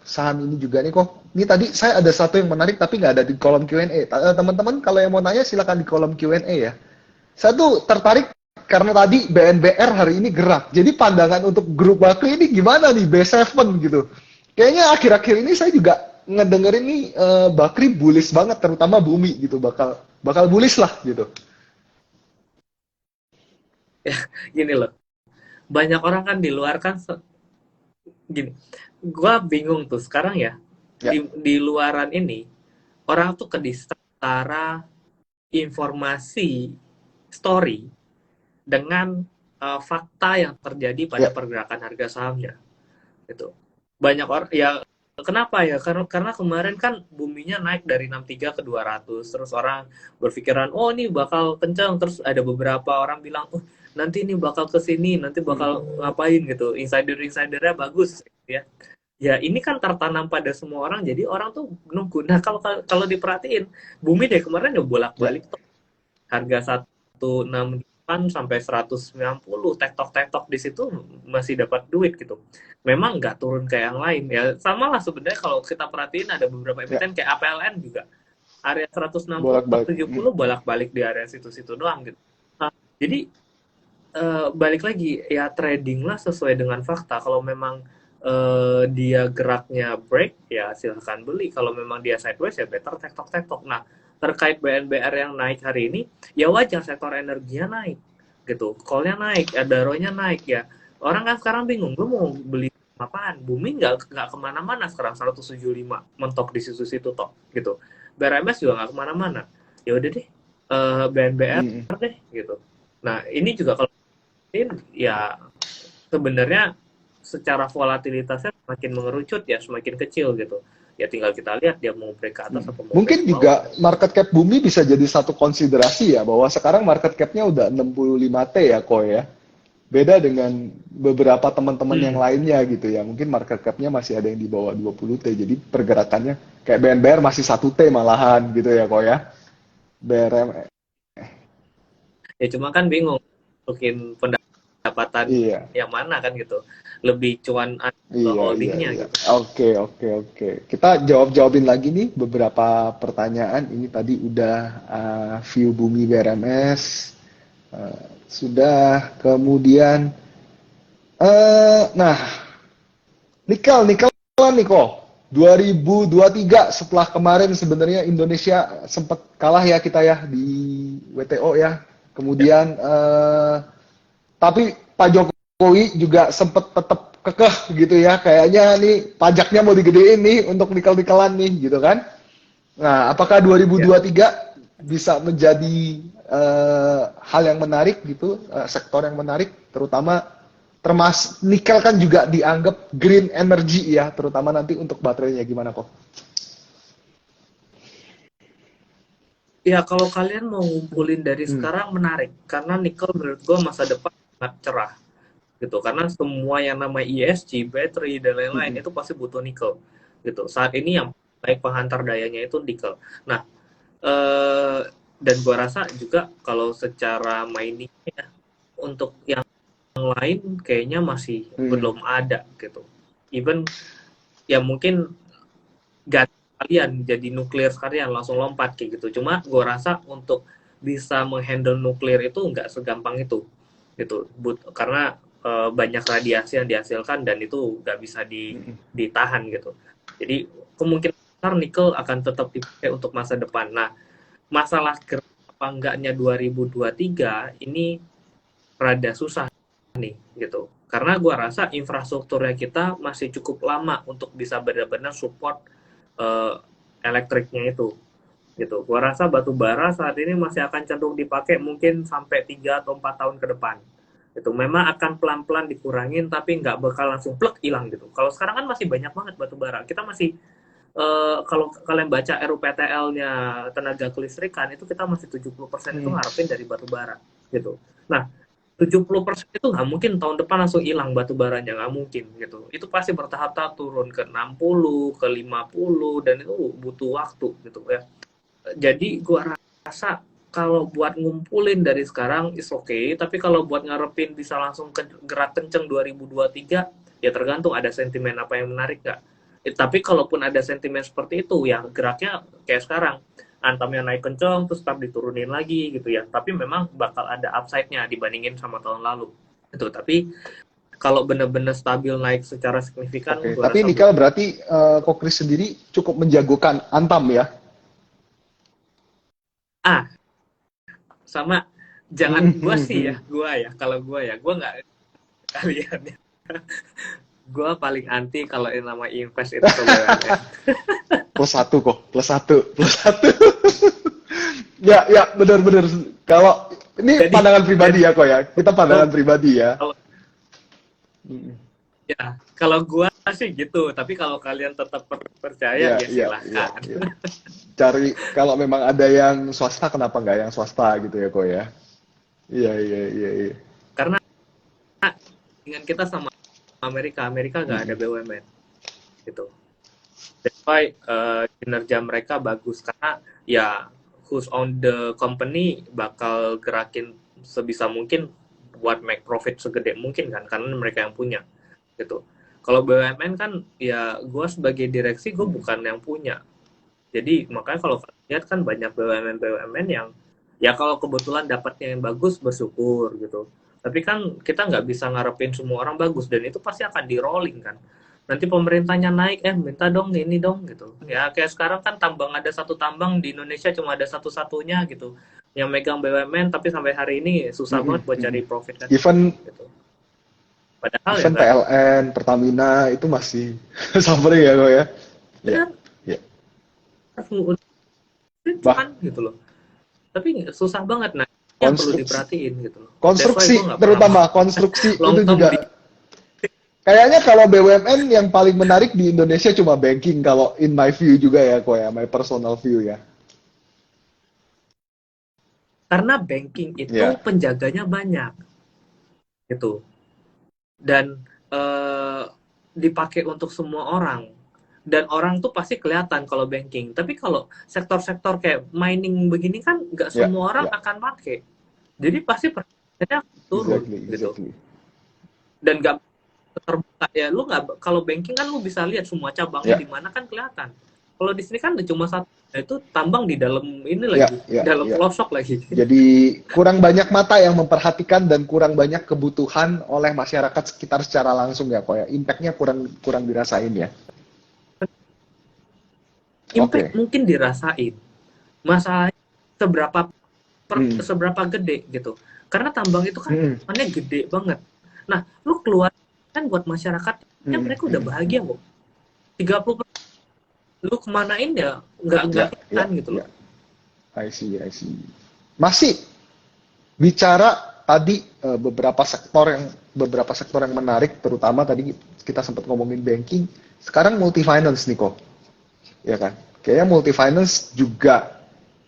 saham ini juga nih kok. Ini tadi saya ada satu yang menarik tapi nggak ada di kolom Q&A. Teman-teman kalau yang mau nanya silakan di kolom Q&A ya. Saya tuh tertarik karena tadi BNBR hari ini gerak. Jadi pandangan untuk grup Bakri ini gimana nih B7 gitu. Kayaknya akhir-akhir ini saya juga ngedengerin nih Bakri bullish banget, terutama Bumi gitu, bakal bullish lah gitu. Ya, gini loh. Banyak orang kan di luar kan gini. Gua bingung tuh sekarang ya. Ya, Di luaran ini orang tuh antara informasi story dengan fakta yang terjadi pada ya, pergerakan harga sahamnya. Itu banyak orang ya, kenapa ya, karena kemarin kan buminya naik dari 63 ke 200, terus orang berpikiran oh ini bakal kencang, terus ada beberapa orang bilang oh nanti ini bakal ke sini, nanti bakal ngapain gitu, insidernya bagus ya. Ya ini kan tertanam pada semua orang, jadi orang tuh nunggu. Nah kalau diperhatiin bumi deh kemarin ya ya. bolak-balik tuh harga 168 sampai 190, tektok di situ masih dapat duit gitu. Memang nggak turun kayak yang lain ya. Sama lah sebenarnya kalau kita perhatiin ada beberapa Ya, emiten kayak APLN juga. Area 160 bolak-balik. 70 bolak-balik di area situ-situ doang gitu. Nah, jadi balik lagi ya, trading lah sesuai dengan fakta. Kalau memang dia geraknya break ya silahkan beli, kalau memang dia sideways ya better tektok. Nah terkait BNBR yang naik hari ini ya wajar, sektor energinya naik gitu, call-nya naik, ROI-nya naik ya. Orang kan sekarang bingung, gue mau beli apaan? Booming nggak kemana-mana sekarang, 175 mentok di situ-situ toh gitu. BRMS juga nggak kemana-mana, ya udah deh BNBR deh gitu. Nah ini juga kalau ya sebenarnya secara volatilitasnya semakin mengerucut ya, semakin kecil gitu. Ya tinggal kita lihat dia mau break ke atas atau mau break Mungkin ke bawah. juga market cap Bumi bisa jadi satu konsiderasi ya, bahwa sekarang market cap-nya udah 65T ya, Koy ya. Beda dengan beberapa teman-teman yang lainnya gitu ya. Mungkin market cap-nya masih ada yang di bawah 20T. Jadi pergerakannya kayak BNBR masih 1T malahan gitu ya, Koy ya. BRM, Ya cuma kan bingung mungkin pendapatan iya. yang mana kan gitu. Lebih cuan ke holdingnya Iya. gitu. Oke. Kita jawabin lagi nih beberapa pertanyaan. Ini tadi udah view Bumi BRMS, sudah. Kemudian, nah, nikel nih kok. 2023 setelah kemarin sebenarnya Indonesia sempat kalah ya kita ya di WTO ya. Ya. Kemudian, tapi Pak Jokowi juga sempat tetap kekeh gitu ya, kayaknya nih pajaknya mau digedein nih untuk nikel-nikelan nih gitu kan. Nah, apakah Ya. 2023 bisa menjadi hal yang menarik gitu, sektor yang menarik, terutama termas nikel kan juga dianggap green energy ya, terutama nanti untuk baterainya, gimana kok? Ya kalau kalian mau ngumpulin dari sekarang menarik, karena nikel menurut gue masa depan sangat cerah gitu, karena semua yang nama ESG, battery dan lain-lain itu pasti butuh nikel gitu. Saat ini yang baik penghantar dayanya itu nikel. Nah, dan gua rasa juga kalau secara mining ya, untuk yang lain kayaknya masih belum ada gitu. Even ya mungkin gak kalian jadi nuklir sekalian langsung lompat kayak gitu. Cuma gua rasa untuk bisa menghandle nuklir itu nggak segampang itu gitu, karena banyak radiasi yang dihasilkan dan itu nggak bisa ditahan gitu. Jadi kemungkinan besar nikel akan tetap dipakai untuk masa depan. Nah, masalah gerak apa enggaknya 2023 ini rada susah nih gitu. Karena gua rasa infrastrukturnya kita masih cukup lama untuk bisa benar-benar support uh, elektriknya itu gitu. Gua rasa batu bara saat ini masih akan cenderung dipakai mungkin sampai 3 atau 4 tahun ke depan. Itu memang akan pelan-pelan dikurangin tapi nggak bakal langsung plek hilang gitu. Kalau sekarang kan masih banyak banget batu bara. Kita masih kalau kalian baca RUPTL-nya tenaga kelistrikan itu kita masih 70% itu ngarepin dari batu bara gitu. Nah, 70% itu nggak mungkin tahun depan langsung hilang batu baranya, nggak mungkin gitu. Itu pasti bertahap-tahap turun ke 60, ke 50 dan itu butuh waktu gitu ya. Jadi gua rasa kalau buat ngumpulin dari sekarang is okay, tapi kalau buat ngarepin bisa langsung ke gerak kenceng 2023, ya tergantung ada sentimen apa yang menarik nggak. Tapi kalaupun ada sentimen seperti itu, ya geraknya kayak sekarang, antamnya naik kenceng, terus tetap diturunin lagi gitu ya. Tapi memang bakal ada upside-nya dibandingin sama tahun lalu. Itu, tapi kalau benar-benar stabil naik secara signifikan, Oke, gue tapi rasa Nikel berarti Ko Chris sendiri cukup menjagokan Antam ya. ah sama jangan gua sih ya, Hmm. kalau gua ya, gua nggak kalian ya. Gua paling anti kalau yang nama invest itu ke BUMN. Plus satu kok, plus satu, plus satu. Ya, ya, benar-benar. Kalau ini Jadi pandangan pribadi jadi ya kok ya, kita gua pandangan pribadi ya. kalau Mm. ya kalau gua sih gitu, tapi kalau kalian tetap percaya Ya, ya ya, ya, silahkan. ya. Cari kalau memang ada yang swasta, kenapa nggak yang swasta gitu ya kok ya? Iya, iya, iya, iya. Karena dengan kita sama Amerika, Amerika nggak ada Mm-mm. BUMN gitu. That's why kinerja mereka bagus karena ya who's on the company bakal gerakin sebisa mungkin buat make profit segede mungkin kan karena mereka yang punya gitu. Kalau BUMN kan ya gue sebagai direksi gue Mm-mm. bukan yang punya. Jadi makanya kalau lihat kan banyak BUMN BUMN yang ya kalau kebetulan dapatnya yang bagus bersyukur gitu. Tapi kan kita nggak bisa ngarepin semua orang bagus dan itu pasti akan di rolling kan. Nanti pemerintahnya naik, minta dong ini dong gitu. Ya kayak sekarang kan tambang ada satu tambang di Indonesia cuma ada satu-satunya gitu. Yang megang BUMN tapi sampai hari ini susah Mm-mm. banget buat Mm-mm. cari profit kan Even gitu. Padahal ya even nggak PLN, Pertamina itu masih suffering ya kok ya. Ya, benar ya. cuan Bah, gitu loh. Tapi susah banget nah yang perlu konstruksi diperhatiin gitu loh. That's why gue konstruksi nggak pernah mau terutama konstruksi long itu term di juga kayaknya kalau BUMN yang paling menarik di Indonesia cuma banking kalau in my view juga ya kok ya, my personal view ya. karena banking itu Ya, penjaganya banyak gitu dan eh, dipakai untuk semua orang dan orang tuh pasti kelihatan kalau banking tapi kalau sektor-sektor kayak mining begini kan nggak ya, semua orang ya. akan pakai jadi pasti persentasenya turun Exactly, gitu exactly. dan nggak terbuka ya lu nggak kalau banking kan lu bisa lihat semua cabangnya Ya, di mana kan kelihatan kalau di sini kan cuma satu nah, itu tambang di dalam ini ya, lagi ya, dalam ya. pelosok lagi. Jadi kurang banyak mata yang memperhatikan dan kurang banyak kebutuhan oleh masyarakat sekitar secara langsung ya kok ya. Impact-nya kurang kurang dirasain ya. Impact Oke. mungkin dirasain masalahnya seberapa Hmm. seberapa gede gitu karena tambang itu kan Hmm. hitungannya gede banget nah lu keluar kan buat masyarakatnya Hmm. mereka udah Hmm. bahagia kok 30% lu kemanain ya nggak Ya, kelihatan ya, gitu loh. ya. I see, I see. Masih bicara tadi beberapa sektor yang menarik, terutama tadi kita sempat ngomongin banking. Sekarang multi finance nih kok, ya kan? Kayaknya multi finance juga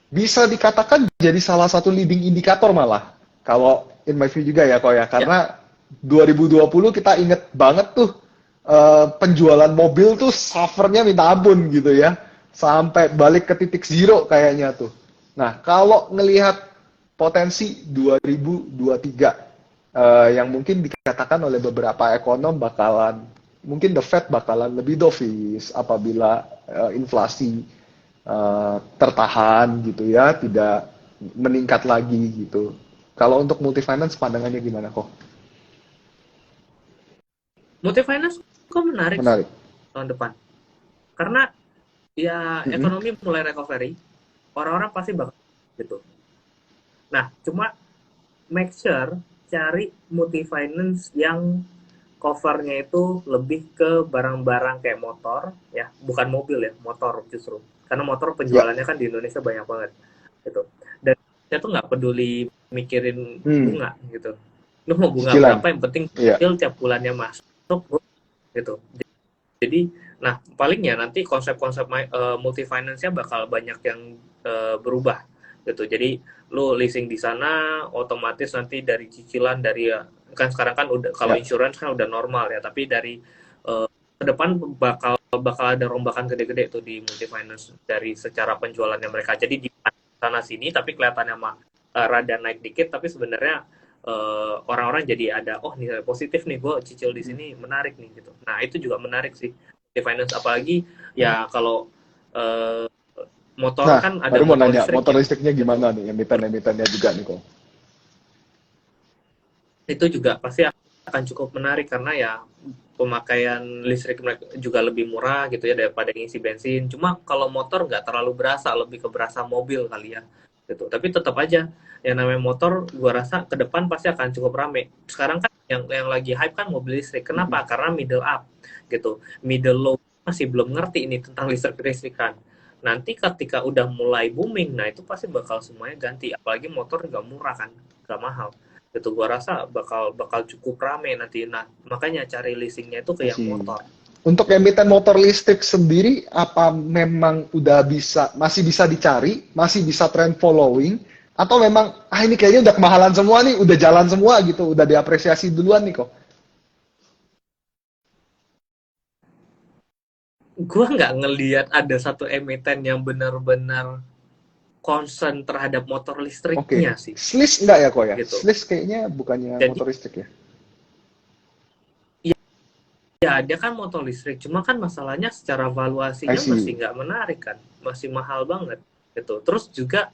bisa dikatakan jadi salah satu leading indikator malah. Kalau in my view juga ya kok ya, Ya karena 2020 kita inget banget tuh penjualan mobil tuh suffernya minta ampun gitu ya, sampai balik ke titik zero kayaknya tuh. Nah kalau ngelihat potensi 2023 yang mungkin dikatakan oleh beberapa ekonom bakalan mungkin the Fed bakalan lebih dovish apabila inflasi tertahan gitu ya, tidak meningkat lagi gitu. Kalau untuk multi finance pandangannya gimana kok? multi finance kok menarik sih Menarik. tahun depan karena ya Mm-mm. ekonomi mulai recovery orang-orang pasti bakal gitu nah cuma make sure cari multi finance yang covernya itu lebih ke barang-barang kayak motor ya bukan mobil ya motor justru karena motor Ya. penjualannya kan di Indonesia banyak banget gitu dan saya tuh nggak peduli mikirin Hmm. bunga gitu lu mau bunga Cicilan. berapa yang penting Iya. cicil tiap bulannya masuk gitu jadi nah palingnya nanti konsep-konsep multi finance-nya bakal banyak yang berubah gitu jadi lu leasing di sana otomatis nanti dari cicilan dari kan sekarang kan udah kalau Ya. insurance kan udah normal ya tapi dari ke depan bakal bakal ada rombakan gede-gede tuh di multi finance dari secara penjualannya mereka. Jadi di sana sini tapi kelihatannya mah rada naik dikit, tapi sebenarnya orang-orang jadi ada nilai positif nih, gue cicil di sini menarik nih gitu. Nah itu juga menarik sih multi finance, apalagi ya kalau motor Nah, kan ada baru mau motor nanya, listrik motor ya listriknya gitu. gimana nih, emiten-emitennya juga nih kok. Itu juga pasti akan cukup menarik karena ya pemakaian listrik mereka juga lebih murah gitu ya daripada ngisi bensin. Cuma kalau motor nggak terlalu berasa, lebih ke berasa mobil kali ya gitu. Tapi tetap aja yang namanya motor, gua rasa ke depan pasti akan cukup rame. Sekarang kan yang lagi hype kan mobil listrik. Kenapa? Karena middle up gitu. Middle low masih belum ngerti ini tentang listrik-listrikan. Nanti ketika udah mulai booming, nah itu pasti bakal semuanya ganti. Apalagi motor nggak murah kan, nggak mahal itu gua rasa bakal cukup rame nanti. Nah makanya cari leasingnya itu ke yang Masih. motor. Untuk emiten motor listrik sendiri, apa memang udah masih bisa dicari, masih bisa trend following, atau memang, ini kayaknya udah kemahalan semua nih, udah jalan semua gitu, udah diapresiasi duluan nih kok. Gua nggak ngelihat ada satu emiten yang benar-benar concern terhadap motor Oke. listriknya sih Sliss enggak ya kok ya? gitu. Sliss kayaknya bukannya Jadi motor listrik ya? ya dia kan motor listrik, cuma kan masalahnya secara I valuasinya masih see. nggak menarik kan, masih mahal banget gitu. Terus juga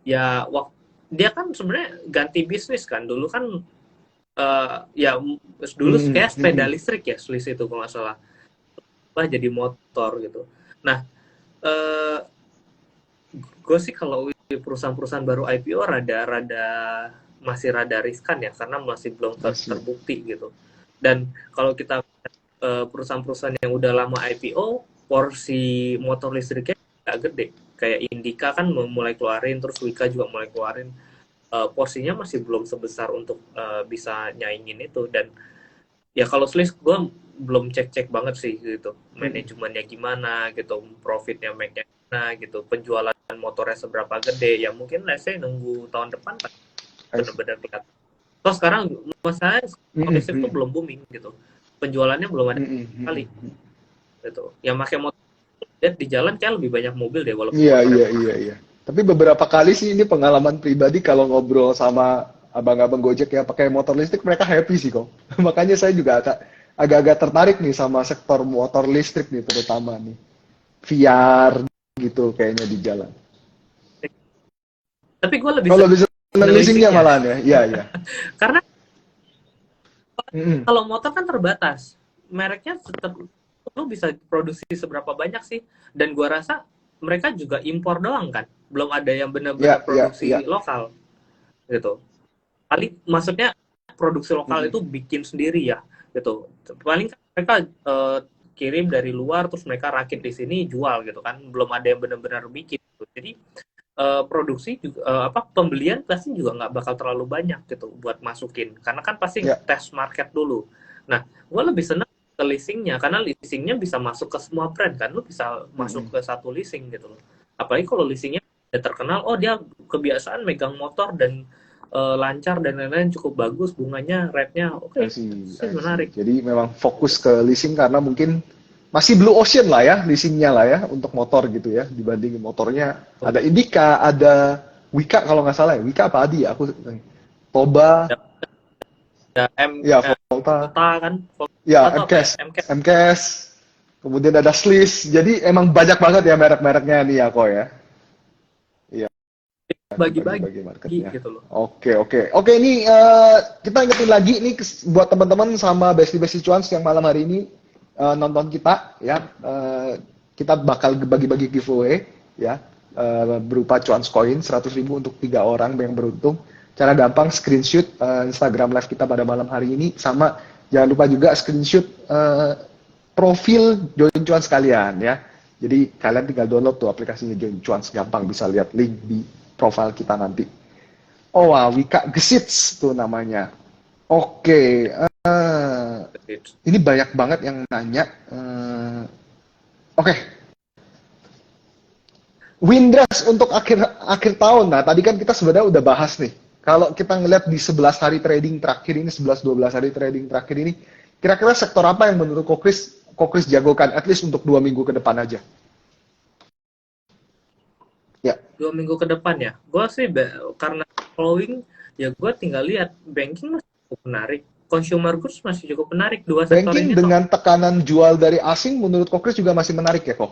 ya dia kan sebenarnya ganti bisnis kan. Dulu kan ya dulu Hmm, kayak hmm, sepeda hmm. listrik ya Swiss itu kalau nggak salah, lah jadi motor gitu. Nah, eh, gue sih kalau perusahaan-perusahaan baru IPO rada masih rada riskan ya karena masih belum I see. terbukti gitu. Dan kalau kita perusahaan-perusahaan yang udah lama IPO, porsi motor listriknya agak gede. Kayak Indika kan mulai keluarin, terus Wika juga mulai keluarin. Porsinya masih belum sebesar untuk bisa nyaingin itu. Dan ya kalau Swiss gue belum cek-cek banget sih gitu, Hmm, manajemennya gimana gitu, profitnya make-nya gimana gitu, penjualan motornya seberapa gede, ya mungkin let's say nunggu tahun depan kan I see. benar-benar kelihatan. Terus sekarang masalahnya Hmm, motor hmm, listrik tuh hmm. belum booming gitu, penjualannya belum ada Hmm, hmm, hmm, kali hmm. gitu. Yang pakai motor lihat di jalan kayak lebih banyak mobil deh walaupun Iya, motornya iya, murah. iya, iya. Tapi beberapa kali sih ini pengalaman pribadi kalau ngobrol sama abang-abang Gojek yang pakai motor listrik, mereka happy sih kok. Makanya saya juga agak-agak tertarik nih sama sektor motor listrik nih terutama nih. VR gitu kayaknya di jalan. Tapi gue lebih Kalau bisa seneng leasingnya leasingnya malahan ya. Iya, iya. karena Mm-mm. kalau motor kan terbatas, mereknya tetap lu bisa produksi seberapa banyak sih, dan gua rasa mereka juga impor doang kan, belum ada yang benar-benar Ya, ya, produksi ya. lokal gitu. Paling maksudnya produksi lokal Mm-mm. itu bikin sendiri ya gitu. Paling kan mereka kirim dari luar terus mereka rakit di sini jual gitu kan, belum ada yang benar-benar bikin gitu. Jadi produksi juga pembelian pasti juga nggak bakal terlalu banyak gitu buat masukin karena kan pasti Ya. tes market dulu. Nah gue lebih senang ke leasingnya karena leasingnya bisa masuk ke semua brand kan, lu bisa masuk Mm-mm. ke satu leasing gitu loh. Apalagi kalau leasingnya udah terkenal, oh dia kebiasaan megang motor dan lancar dan lain-lain, cukup bagus bunganya, rate-nya I oke, see, sih I see. menarik. Jadi memang fokus ke leasing karena mungkin masih blue ocean lah ya, leasingnya lah ya untuk motor gitu ya, dibandingin motornya ada Indica, ada Wika kalau nggak salah ya, Wika apa Adi ya, aku Toba, Ada ya Volta, Volta kan, Volta ya atau apa ya, MCAS, MCAS. MCAS, kemudian ada Sliss, jadi emang banyak banget ya merek-mereknya nih ya kok ya. Iya, Bagi-bagi bagi-bagi marketnya. gitu loh. Oke, oke. Oke, ini kita ingetin lagi nih buat teman-teman sama Besti-Besti Cuans yang malam hari ini nonton kita ya. Kita bakal bagi-bagi giveaway ya. Berupa cuans koin 100.000 untuk 3 orang yang beruntung. Cara gampang screenshot Instagram live kita pada malam hari ini, sama jangan lupa juga screenshot profil Join Cuans kalian ya. Jadi kalian tinggal download tuh aplikasinya Join Cuans, gampang, bisa lihat link di profil kita nanti. Oh, wah, Wika Gesits tuh namanya. Oke, ini banyak banget yang nanya. Oke, Windrush untuk akhir akhir tahun. Nah, tadi kan kita sebenarnya udah bahas nih. Kalau kita ngeliat di 11 hari trading terakhir ini, 11-12 hari trading terakhir ini, kira-kira sektor apa yang menurut Ko Chris Kokris jagokan at least untuk 2 minggu ke depan aja? Ya. 2 minggu ke depan ya. Gue sih karena following ya gue tinggal lihat banking masih cukup menarik, consumer goods masih cukup menarik, dua sektor Banking ini kok dengan tekanan jual dari asing menurut Kokris juga masih menarik ya kok?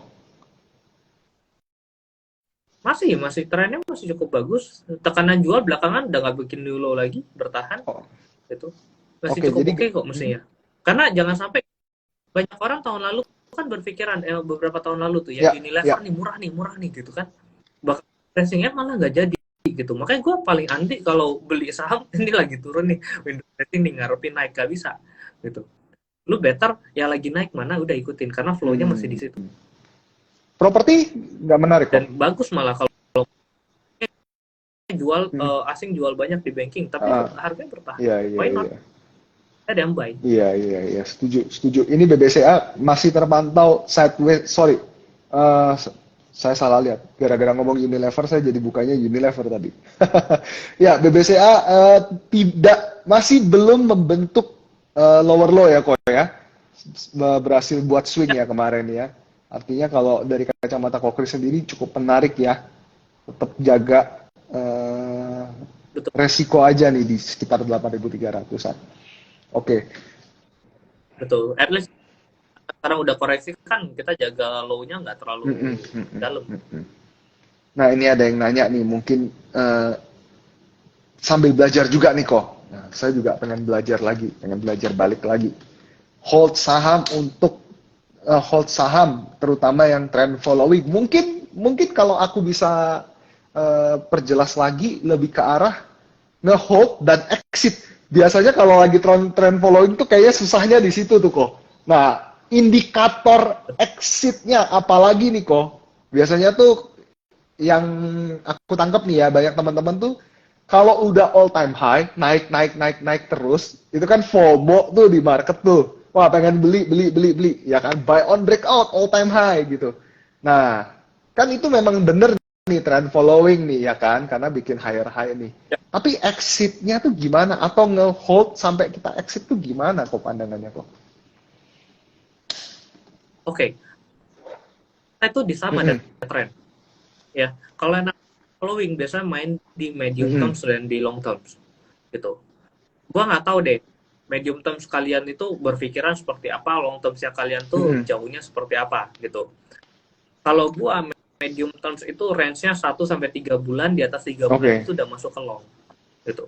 masih trennya masih cukup bagus. Tekanan jual belakangan udah nggak bikin new low lagi, bertahan Oh, gitu. Masih oke, cukup jadi oke kok mestinya. Karena jangan sampai banyak orang tahun lalu kan berpikiran beberapa tahun lalu tuh ya ya, Unilever ya. nih murah nih gitu kan. Bahkan pricingnya malah nggak jadi gitu. Makanya gue paling anti kalau beli saham ini lagi turun nih, window dressing nih ngarepin naik gak bisa gitu. Lu better ya lagi naik mana udah ikutin karena flow-nya masih di Hmm. situ. Properti nggak menarik kok. Dan bagus malah kalau jual Hmm. asing jual banyak di banking tapi Ah, harganya bertahan. iya, iya, Why not? iya. Ada yang buy. Iya, iya, iya, setuju, setuju. Ini BBCA masih terpantau sideways, sorry, Eh, saya salah lihat. Gara-gara ngomong Unilever, saya jadi bukanya Unilever tadi. Ya, BBCA masih belum membentuk lower low ya, kok ya. Berhasil buat swing ya kemarin ya. Artinya kalau dari kacamata Kokri sendiri cukup menarik ya. Tetap jaga Betul. resiko aja nih di sekitar 8.300-an. Oke. Betul. At least sekarang udah koreksi kan kita jaga low-nya nggak Mm, mm, terlalu mm, mm, dalam. mm, mm. Nah, ini ada yang nanya nih, mungkin sambil belajar juga nih kok. Nah, saya juga pengen belajar lagi, pengen belajar balik lagi. Hold saham untuk hold saham, terutama yang trend following. Mungkin mungkin kalau aku bisa perjelas lagi lebih ke arah nge-hold dan exit. Biasanya kalau lagi trend following tuh kayaknya susahnya di situ tuh kok. Nah, indikator exitnya apalagi nih kok. Biasanya tuh yang aku tangkap nih ya, banyak teman-teman tuh kalau udah all time high, naik terus, itu kan FOMO tuh di market tuh. Wah, pengen beli, ya kan? Buy on breakout all time high gitu. Nah, kan itu memang bener nih trend following nih ya kan, karena bikin higher high nih. Ya, Tapi exitnya tuh gimana? Atau nge-hold sampai kita exit tuh gimana kok pandangannya kok? oke. Itu di sama Mm-mm. dari trend. Ya, kalau yang following biasanya main di medium Mm-mm. terms dan di long terms gitu. Gua nggak tahu deh medium terms kalian itu berpikiran seperti apa, long termsnya kalian tuh Mm-mm. jauhnya seperti apa gitu. Kalau gua medium terms itu range-nya 1 sampai 3 bulan, di atas 3 bulan Oke. itu udah masuk ke long gitu.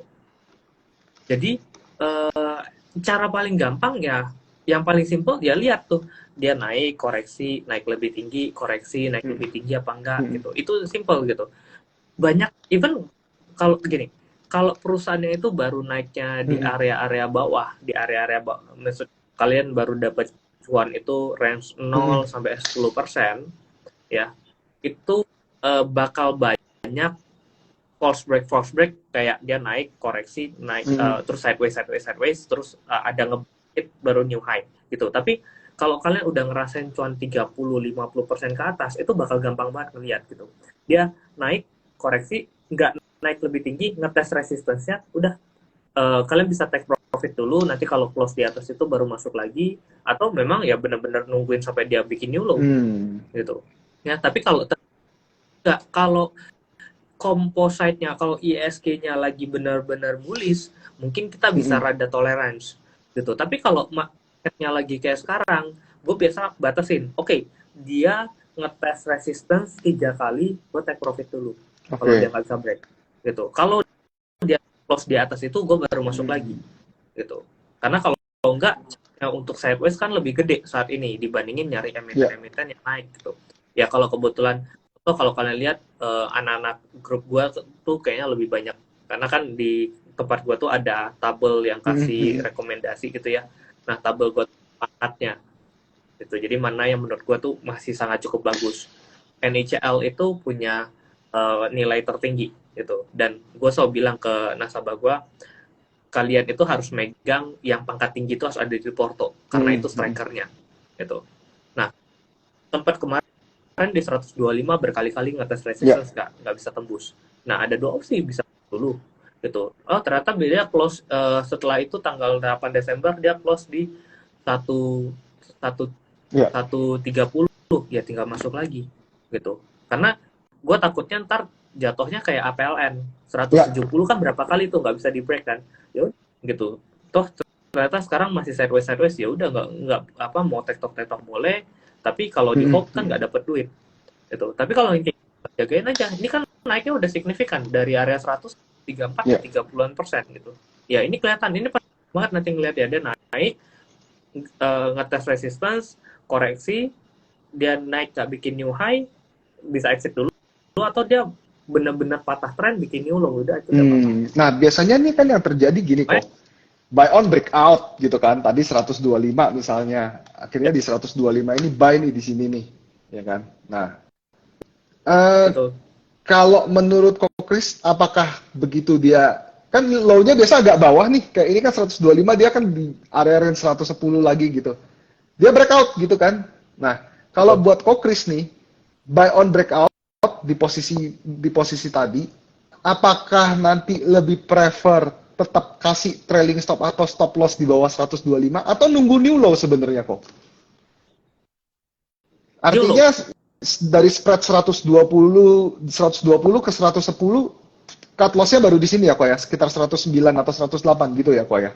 Jadi cara paling gampang ya yang paling simple ya lihat tuh dia naik koreksi naik lebih tinggi koreksi naik lebih Mm-mm. tinggi apa enggak Mm-mm. gitu itu simple gitu banyak even kalau gini kalau perusahaannya itu baru naiknya di Mm-mm. area-area bawah di area-area bawah maksud kalian baru dapat cuan itu range Mm-mm. 0 sampai 10% ya itu bakal banyak false break kayak dia naik koreksi naik Mm-mm. terus sideways terus ada ngebit baru new high gitu tapi kalau kalian udah ngerasain cuan 30-50% ke atas itu bakal gampang banget ngeliat gitu dia naik koreksi nggak naik lebih tinggi ngetes resistance-nya udah kalian bisa take profit dulu nanti kalau close di atas itu baru masuk lagi atau memang ya benar-benar nungguin sampai dia bikin new low Mm. gitu ya tapi kalau nggak kalau composite-nya, kalau ISG-nya lagi benar-benar bullish, mungkin kita bisa Mm-mm. rada tolerance gitu. Tapi kalau marketnya lagi kayak sekarang, gue biasa batasin. Oke, dia ngetes resistance 3 kali, gue take profit dulu. Kalau dia Oke. nggak bisa break, gitu. Kalau dia close di atas itu, gue baru masuk lagi, Mm. gitu. Karena kalau nggak, ya untuk sideways kan lebih gede saat ini dibandingin nyari Ya. emiten-emiten yang naik gitu. Ya kalau kebetulan atau kalau kalian lihat anak-anak grup gua tuh kayaknya lebih banyak karena kan di tempat gua tuh ada tabel yang kasih Mm-mm. rekomendasi gitu ya. Nah, tabel gua pangkatnya gitu. Jadi mana yang menurut gua tuh masih sangat cukup bagus. NICL itu punya nilai tertinggi gitu. Dan gua selalu bilang ke nasabah gua, kalian itu harus megang yang pangkat tinggi itu harus ada di Porto karena itu Mm-mm. strikernya gitu. Nah, tempat kemarin kan di 125 berkali-kali ngetes Ya. resistance nggak bisa tembus. Nah ada dua opsi bisa dulu gitu. Oh ternyata dia close setelah itu tanggal 8 Desember dia close di satu satu Ya. 130 ya tinggal masuk lagi gitu. Karena gue takutnya ntar jatuhnya kayak APLN 170 kan berapa kali tuh nggak bisa di break kan, ya gitu. Toh ternyata sekarang masih sideways ya udah nggak apa mau tektok boleh, tapi kalau di hold kan nggak dapet duit gitu. Tapi kalau ini jagain aja, ini kan naiknya udah signifikan dari area 134 ke 30% gitu. Ya ini kelihatan, ini banget nanti ngeliat ya dia naik, ngetes resistance, koreksi, dia naik gak bikin new high, bisa exit dulu, atau dia benar-benar patah tren bikin new low, udah itu apa-apa. Nah, biasanya nih kan yang terjadi gini kok. Buy on breakout gitu kan. Tadi 125 misalnya. Akhirnya di 125 ini buy nih di sini nih, ya kan. Nah, Betul. kalau menurut Kokris apakah begitu dia kan low-nya biasa agak bawah nih. Kayak ini kan 125 dia kan di area range 110 lagi gitu. Dia breakout gitu kan. Nah, kalau Betul. buat Kokris nih, buy on breakout di posisi tadi, apakah nanti lebih prefer tetap kasih trailing stop atau stop loss di bawah 125 atau nunggu new low sebenarnya kok? New Artinya low. dari spread 120 ke 110 cut loss-nya baru di sini ya kok ya, sekitar 109 atau 108 gitu ya kok ya.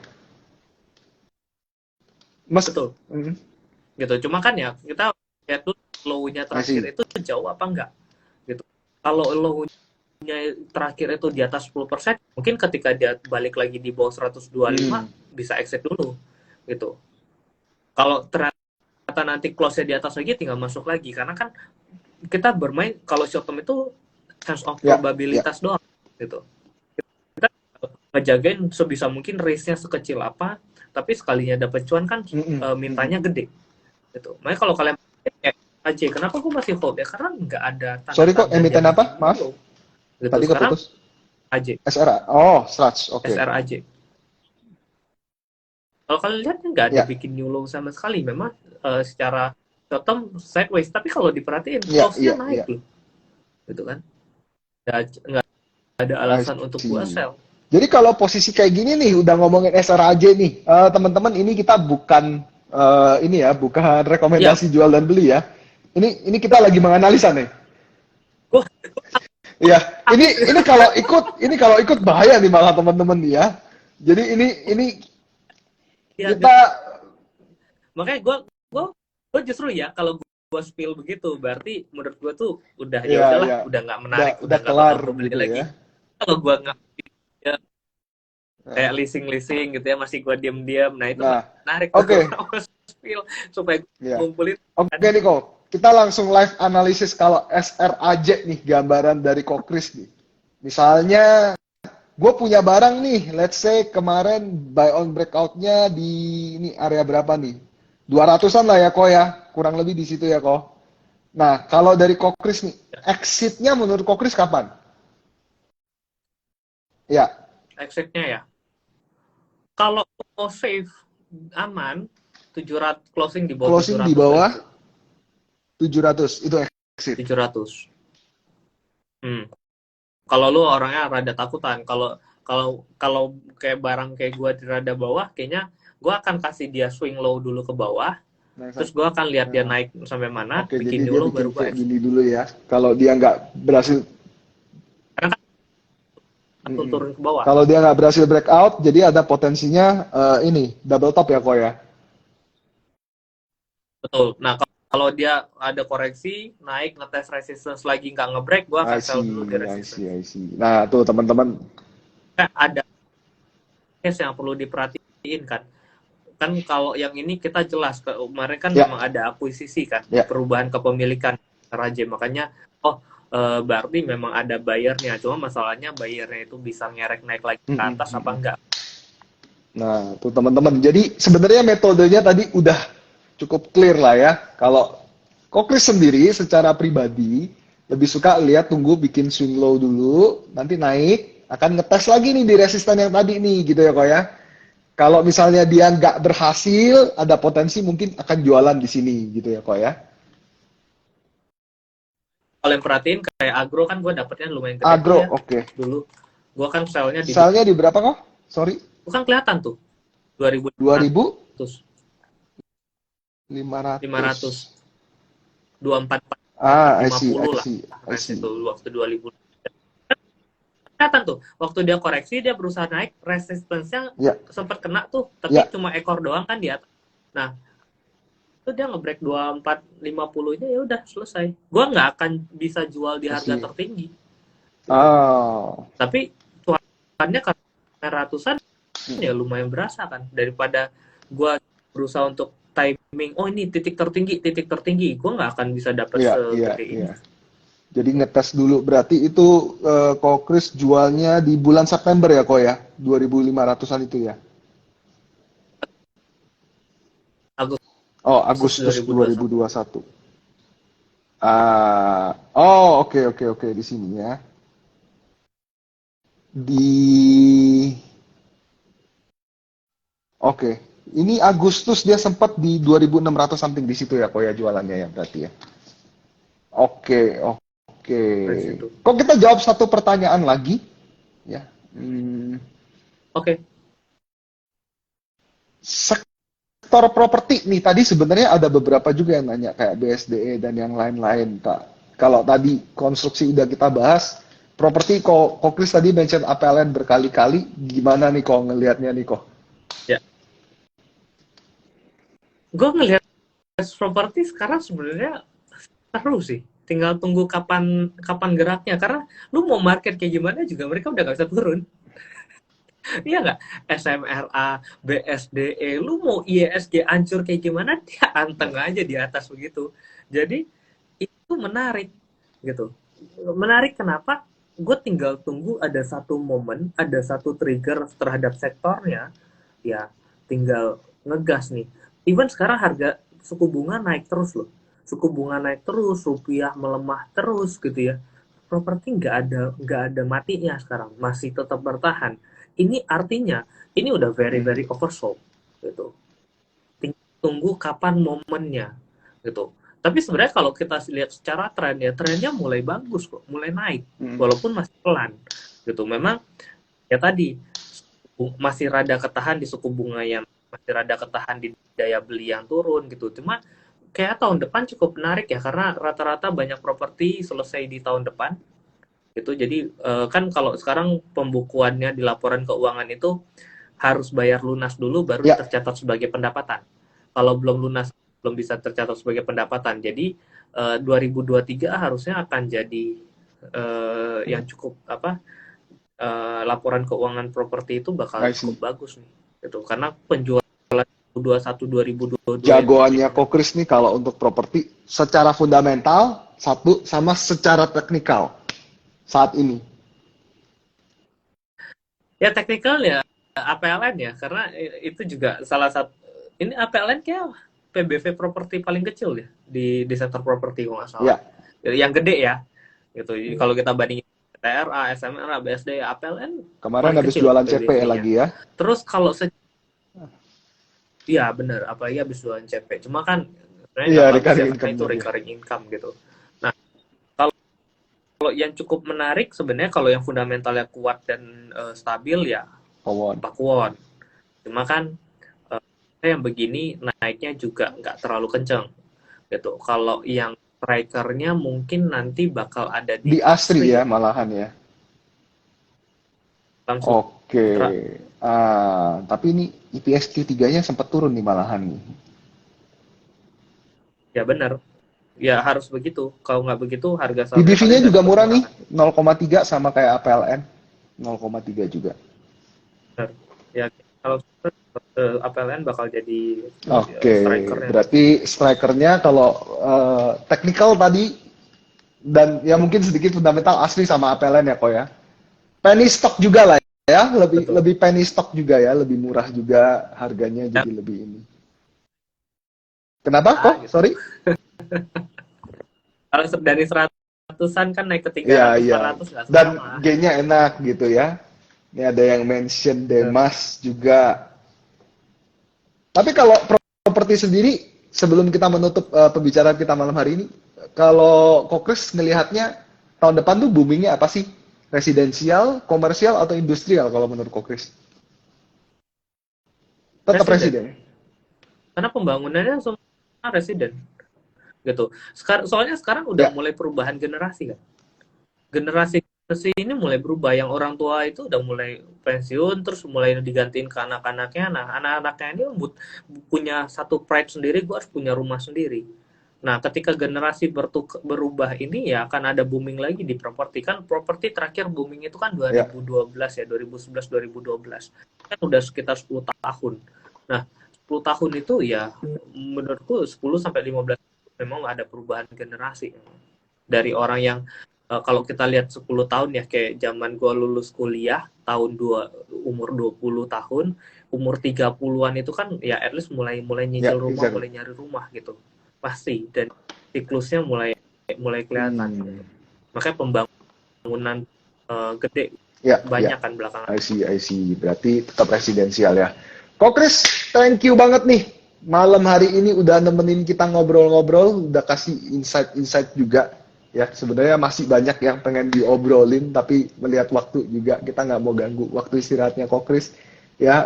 Betul. Mm, Gitu. Cuma kan ya kita lihat dulu low-nya terakhir itu jauh apa enggak gitu. Kalau low-nya terakhir itu di atas 10%, mungkin ketika dia balik lagi di bawah 125 bisa exit dulu gitu. Kalau ternyata nanti close-nya di atas lagi, tinggal masuk lagi, karena kan kita bermain kalau short term itu chance of probabilitas doang gitu. Kita ngejagain sebisa mungkin race-nya sekecil apa, tapi sekalinya dapat cuan kan mintanya gede gitu. Makanya kalau kalian aja, kenapa gue masih hold ya, karena nggak ada tanda-tanda. Sorry kok, emiten apa? Maaf. Gitu. Tadi Sekarang keputus. AJ. SRA. Oh, Strats. Oke. SR AJ. Kalau kalian lihat nggak ada bikin new low sama sekali, memang secara short term sideways, tapi kalau diperhatiin close-nya naik loh, gitu kan? Nggak ada alasan untuk gua sell. Jadi kalau posisi kayak gini nih, udah ngomongin SRAJ nih, teman-teman, ini kita bukan ini ya, bukan rekomendasi jual dan beli ya. Ini kita lagi menganalisa nih. Iya, ini kalau ikut bahaya nih malah teman-teman nih ya. Jadi ini ya, kita makanya gue justru ya kalau gue spill begitu berarti menurut gue tuh udah ya udahlah, udah nggak menarik, udah nggak kelar bakal beli gitu lagi. Ya. Kalau gue nggak ya, kayak leasing gitu ya, masih gue diam-diam, nah itu menarik. Oke. Spill supaya ngumpulin. Oke nih kok, kita langsung live analisis kalau SRAJ nih, gambaran dari Kokris nih. Misalnya gue punya barang nih, let's say kemarin buy on breakout-nya di ini area berapa nih? 200-an lah ya kok ya, kurang lebih di situ ya kok. Nah, kalau dari Kokris nih, exit-nya menurut Kokris kapan? Ya. Exit-nya ya. Kalau mau save aman, 700 closing di bawah 700. Closing di bawah 700 itu exit. 700. Kalau lu orangnya rada takutan, kalau kayak barang kayak gue di rada bawah, kayaknya gue akan kasih dia swing low dulu ke bawah, terus gue akan lihat dia naik sampai mana, bikin new low baru gue gini dulu ya. Kalau dia nggak berhasil, karena kan turun ke bawah. Kalau dia nggak berhasil breakout, jadi ada potensinya ini double top ya kok ya. Betul. Nah kalau dia ada koreksi, naik ngetes resistance lagi nggak ngebreak, gue akan sell dulu di resistance. Nah tuh teman-teman. Ada case yang perlu diperhatiin kan. Kan kalau yang ini kita jelas, kemarin kan memang ada akuisisi kan, perubahan kepemilikan Raja, makanya berarti memang ada bayarnya, cuma masalahnya bayarnya itu bisa ngerek naik lagi ke atas apa enggak. Nah tuh teman-teman, jadi sebenarnya metodenya tadi udah cukup clear lah ya. Kalau Kokris sendiri secara pribadi lebih suka lihat tunggu bikin swing low dulu, nanti naik, akan ngetes lagi nih di resisten yang tadi nih gitu ya kok ya. Kalau misalnya dia nggak berhasil, ada potensi mungkin akan jualan di sini gitu ya kok ya. Kalau yang perhatiin kayak agro kan gue dapetnya lumayan gede. Agro, oke. Dulu gue kan selnya di berapa kok? Sorry. Bukan kelihatan tuh. 2000. 2000? Terus 500 500. 24 I see, 50 lah I range see. itu waktu 2000. Kelihatan tuh waktu dia koreksi dia berusaha naik resistance-nya Ya, sempat kena tuh tapi ya, cuma ekor doang kan di atas. Nah itu dia ngebreak 2450-nya ya udah selesai. Gua nggak akan bisa jual di I harga see. tertinggi gitu. Oh, Tapi cuannya karena ratusan ya mm, lumayan berasa kan daripada gua berusaha untuk timing oh ini titik tertinggi gua nggak akan bisa dapat iya, iya, segede ini. iya. Jadi ngetes dulu. Berarti itu Kokris jualnya di bulan September ya, kok ya? 2.500-an itu ya? Oh, Agustus Agustus 2021. 2021. Oh, oke, oke, oke, di sini ya. Di, oke. Ini Agustus dia sempat di 2.600 something di situ ya, kok ya jualannya ya berarti ya. Oke, oke. Range itu. Kok kita jawab satu pertanyaan lagi? Ya. Hmm, Oke. sektor properti nih tadi sebenarnya ada beberapa juga yang nanya kayak BSDE dan yang lain-lain, Kak. Kalau tadi konstruksi udah kita bahas, properti kok Chris tadi mention APLN berkali-kali, gimana nih kok ngelihatnya nih kok? Ya. Gue ngelihat properti sekarang sebenarnya seru sih. Tinggal tunggu kapan geraknya. Karena lu mau market kayak gimana juga mereka udah gak bisa turun. Iya nggak? SMRA, BSDE, lu mau ISG ancur kayak gimana, dia anteng aja di atas begitu. Jadi itu menarik gitu. Menarik kenapa? Gue tinggal tunggu ada satu momen, ada satu trigger terhadap sektornya, ya tinggal ngegas nih. Even sekarang harga suku bunga naik terus loh. Suku bunga naik terus, rupiah melemah terus gitu ya. Properti nggak ada matinya sekarang, masih tetap bertahan. Ini artinya ini udah very very Hmm. oversold gitu. Tunggu kapan momennya gitu. Tapi sebenarnya kalau kita lihat secara tren ya trennya mulai bagus kok, mulai naik Hmm. walaupun masih pelan gitu. Memang ya tadi masih rada ketahan di suku bunga yang masih rada ketahan di daya beli yang turun gitu. Cuma kayak tahun depan cukup menarik ya karena rata-rata banyak properti selesai di tahun depan gitu. Jadi kan kalau sekarang pembukuannya di laporan keuangan itu harus bayar lunas dulu baru Ya, tercatat sebagai pendapatan. Kalau belum lunas belum bisa tercatat sebagai pendapatan. Jadi 2023 harusnya akan jadi yang cukup apa laporan keuangan properti itu bakal I cukup see. bagus nih. Gitu. Karena penjualan 2021 2022 ini Jagoannya lumayan. Ko Chris nih kalau untuk properti secara fundamental satu sama secara teknikal saat ini. Ya teknikal ya APLN ya karena itu juga salah satu ini APLN kayak PBV properti paling kecil ya di sektor properti kalau nggak salah. Ya, Yang gede ya gitu. Jadi kalau kita bandingin TRA, SMRA, BSD, APLN kemarin paling habis kecil jualan CP PBV-nya. lagi ya. Terus kalau ya benar apalagi habis jualan CP. Cuma kan sebenarnya Iya, nggak bagus ya recurring karena itu income-nya dia. recurring income gitu. Nah kalau yang cukup menarik sebenarnya kalau yang fundamentalnya kuat dan stabil ya Pawon. Pakuwon. Cuma kan yang begini naiknya juga nggak terlalu kenceng gitu. Kalau yang strikernya mungkin nanti bakal ada di Di Asri Asri ya ya, malahan ya. langsung Oke. Sutra. Tapi ini IPS Q3-nya sempat turun nih malahan nih. Ya benar. Ya harus begitu. Kalau nggak begitu harga sahamnya paling PBV-nya nggak juga dapat murah nih, murahan. 0,3 sama kayak APLN. 0,3 juga. Benar. Ya kalau APLN bakal jadi Oke, strikernya tuh. berarti strikernya kalau technical tadi dan ya mungkin sedikit fundamental asli sama APLN ya kok ya. Penny stock juga lah ya, lebih Betul. lebih penny stock juga ya, lebih murah juga harganya Ya, jadi lebih ini. Kenapa kok? gitu. Sorry? Kalau dari seratusan kan naik ke tiga Iya, ratus iya. empat ratus nggak Dan sama. G-nya enak gitu ya. Ini ada yang mention Demas juga. Tapi kalau properti sendiri, sebelum kita menutup pembicaraan kita malam hari ini, kalau Kokris ngelihatnya tahun depan tuh boomingnya apa sih? Residensial, komersial, atau industrial kalau menurut Kokris? Tetap Presiden. residen. Karena pembangunannya semua residen gitu. Soalnya sekarang udah Ya, mulai perubahan generasi kan. Generasi ini mulai berubah. Yang orang tua itu udah mulai pensiun, terus mulai digantiin ke anak-anaknya. Nah, anak-anaknya ini punya satu pride sendiri, gue harus punya rumah sendiri. Nah, ketika generasi berubah ini ya akan ada booming lagi di properti. Kan properti terakhir booming itu kan ya. 2012 ya, 2011 2012. Kan udah sekitar 10 tahun. Nah, 10 tahun itu ya menurutku 10 sampai 15 memang ada perubahan generasi. Dari orang yang kalau kita lihat 10 tahun ya kayak zaman gue lulus kuliah umur 20 tahun, umur 30-an itu kan ya at least mulai nyicil Ya, rumah, exactly. mulai nyari rumah gitu. Pasti dan siklusnya mulai kelihatan gitu. Makanya pembangunan gede Ya, ya. banyak kan belakangan. I see. Berarti tetap residensial ya. Kok Chris, thank you banget nih. Malam hari ini udah nemenin kita ngobrol-ngobrol, udah kasih insight-insight juga. Ya, sebenarnya masih banyak yang pengen diobrolin, tapi melihat waktu juga kita nggak mau ganggu waktu istirahatnya kok Chris. Ya,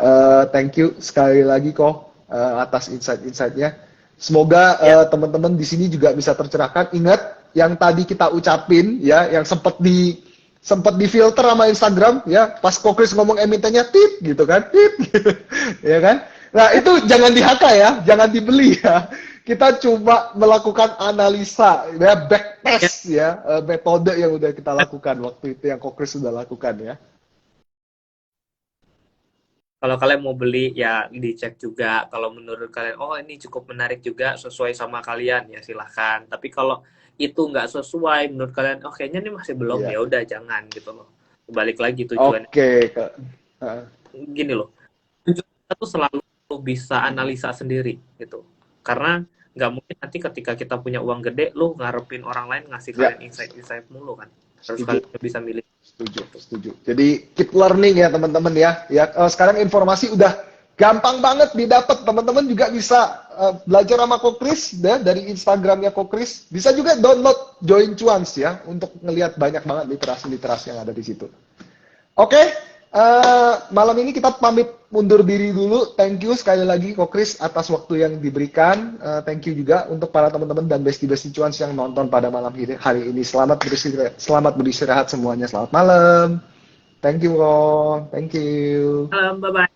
thank you sekali lagi kok atas insight-insightnya. Semoga Ya, teman-teman di sini juga bisa tercerahkan. Ingat yang tadi kita ucapin ya, yang sempat difilter sama Instagram ya, pas Kokris ngomong emitennya tit gitu kan, tit gitu, ya kan. Nah itu jangan di-HK ya, jangan dibeli ya. Kita coba melakukan analisa ya, ya. backtest ya, metode yang udah kita lakukan waktu itu yang Kokris sudah lakukan ya. Kalau kalian mau beli ya dicek juga. Kalau menurut kalian oh ini cukup menarik juga sesuai sama kalian ya silahkan. Tapi kalau itu nggak sesuai menurut kalian oh kayaknya ini masih belum Iya. ya udah jangan gitu loh. Balik lagi tujuannya Oke. gini loh. Tujuan kita tuh selalu bisa analisa sendiri gitu. Karena nggak mungkin nanti ketika kita punya uang gede lu ngarepin orang lain ngasih Ya, kalian insight-insight mulu kan. Harus setuju. kalian bisa milih Setuju, gitu. setuju. Jadi keep learning ya teman-teman ya. Ya sekarang informasi udah gampang banget didapat. Teman-teman juga bisa belajar sama Kokris ya, dari Instagramnya Kokris. Bisa juga download Join Cuans ya untuk ngelihat banyak banget literasi-literasi yang ada di situ. Oke, malam ini kita pamit mundur diri dulu. Thank you sekali lagi Kokris atas waktu yang diberikan. Thank you juga untuk para teman-teman dan bestie-bestie cuans yang nonton pada malam hari ini. Selamat beristirahat semuanya. Selamat malam. Thank you, Ko. Thank you. Bye bye.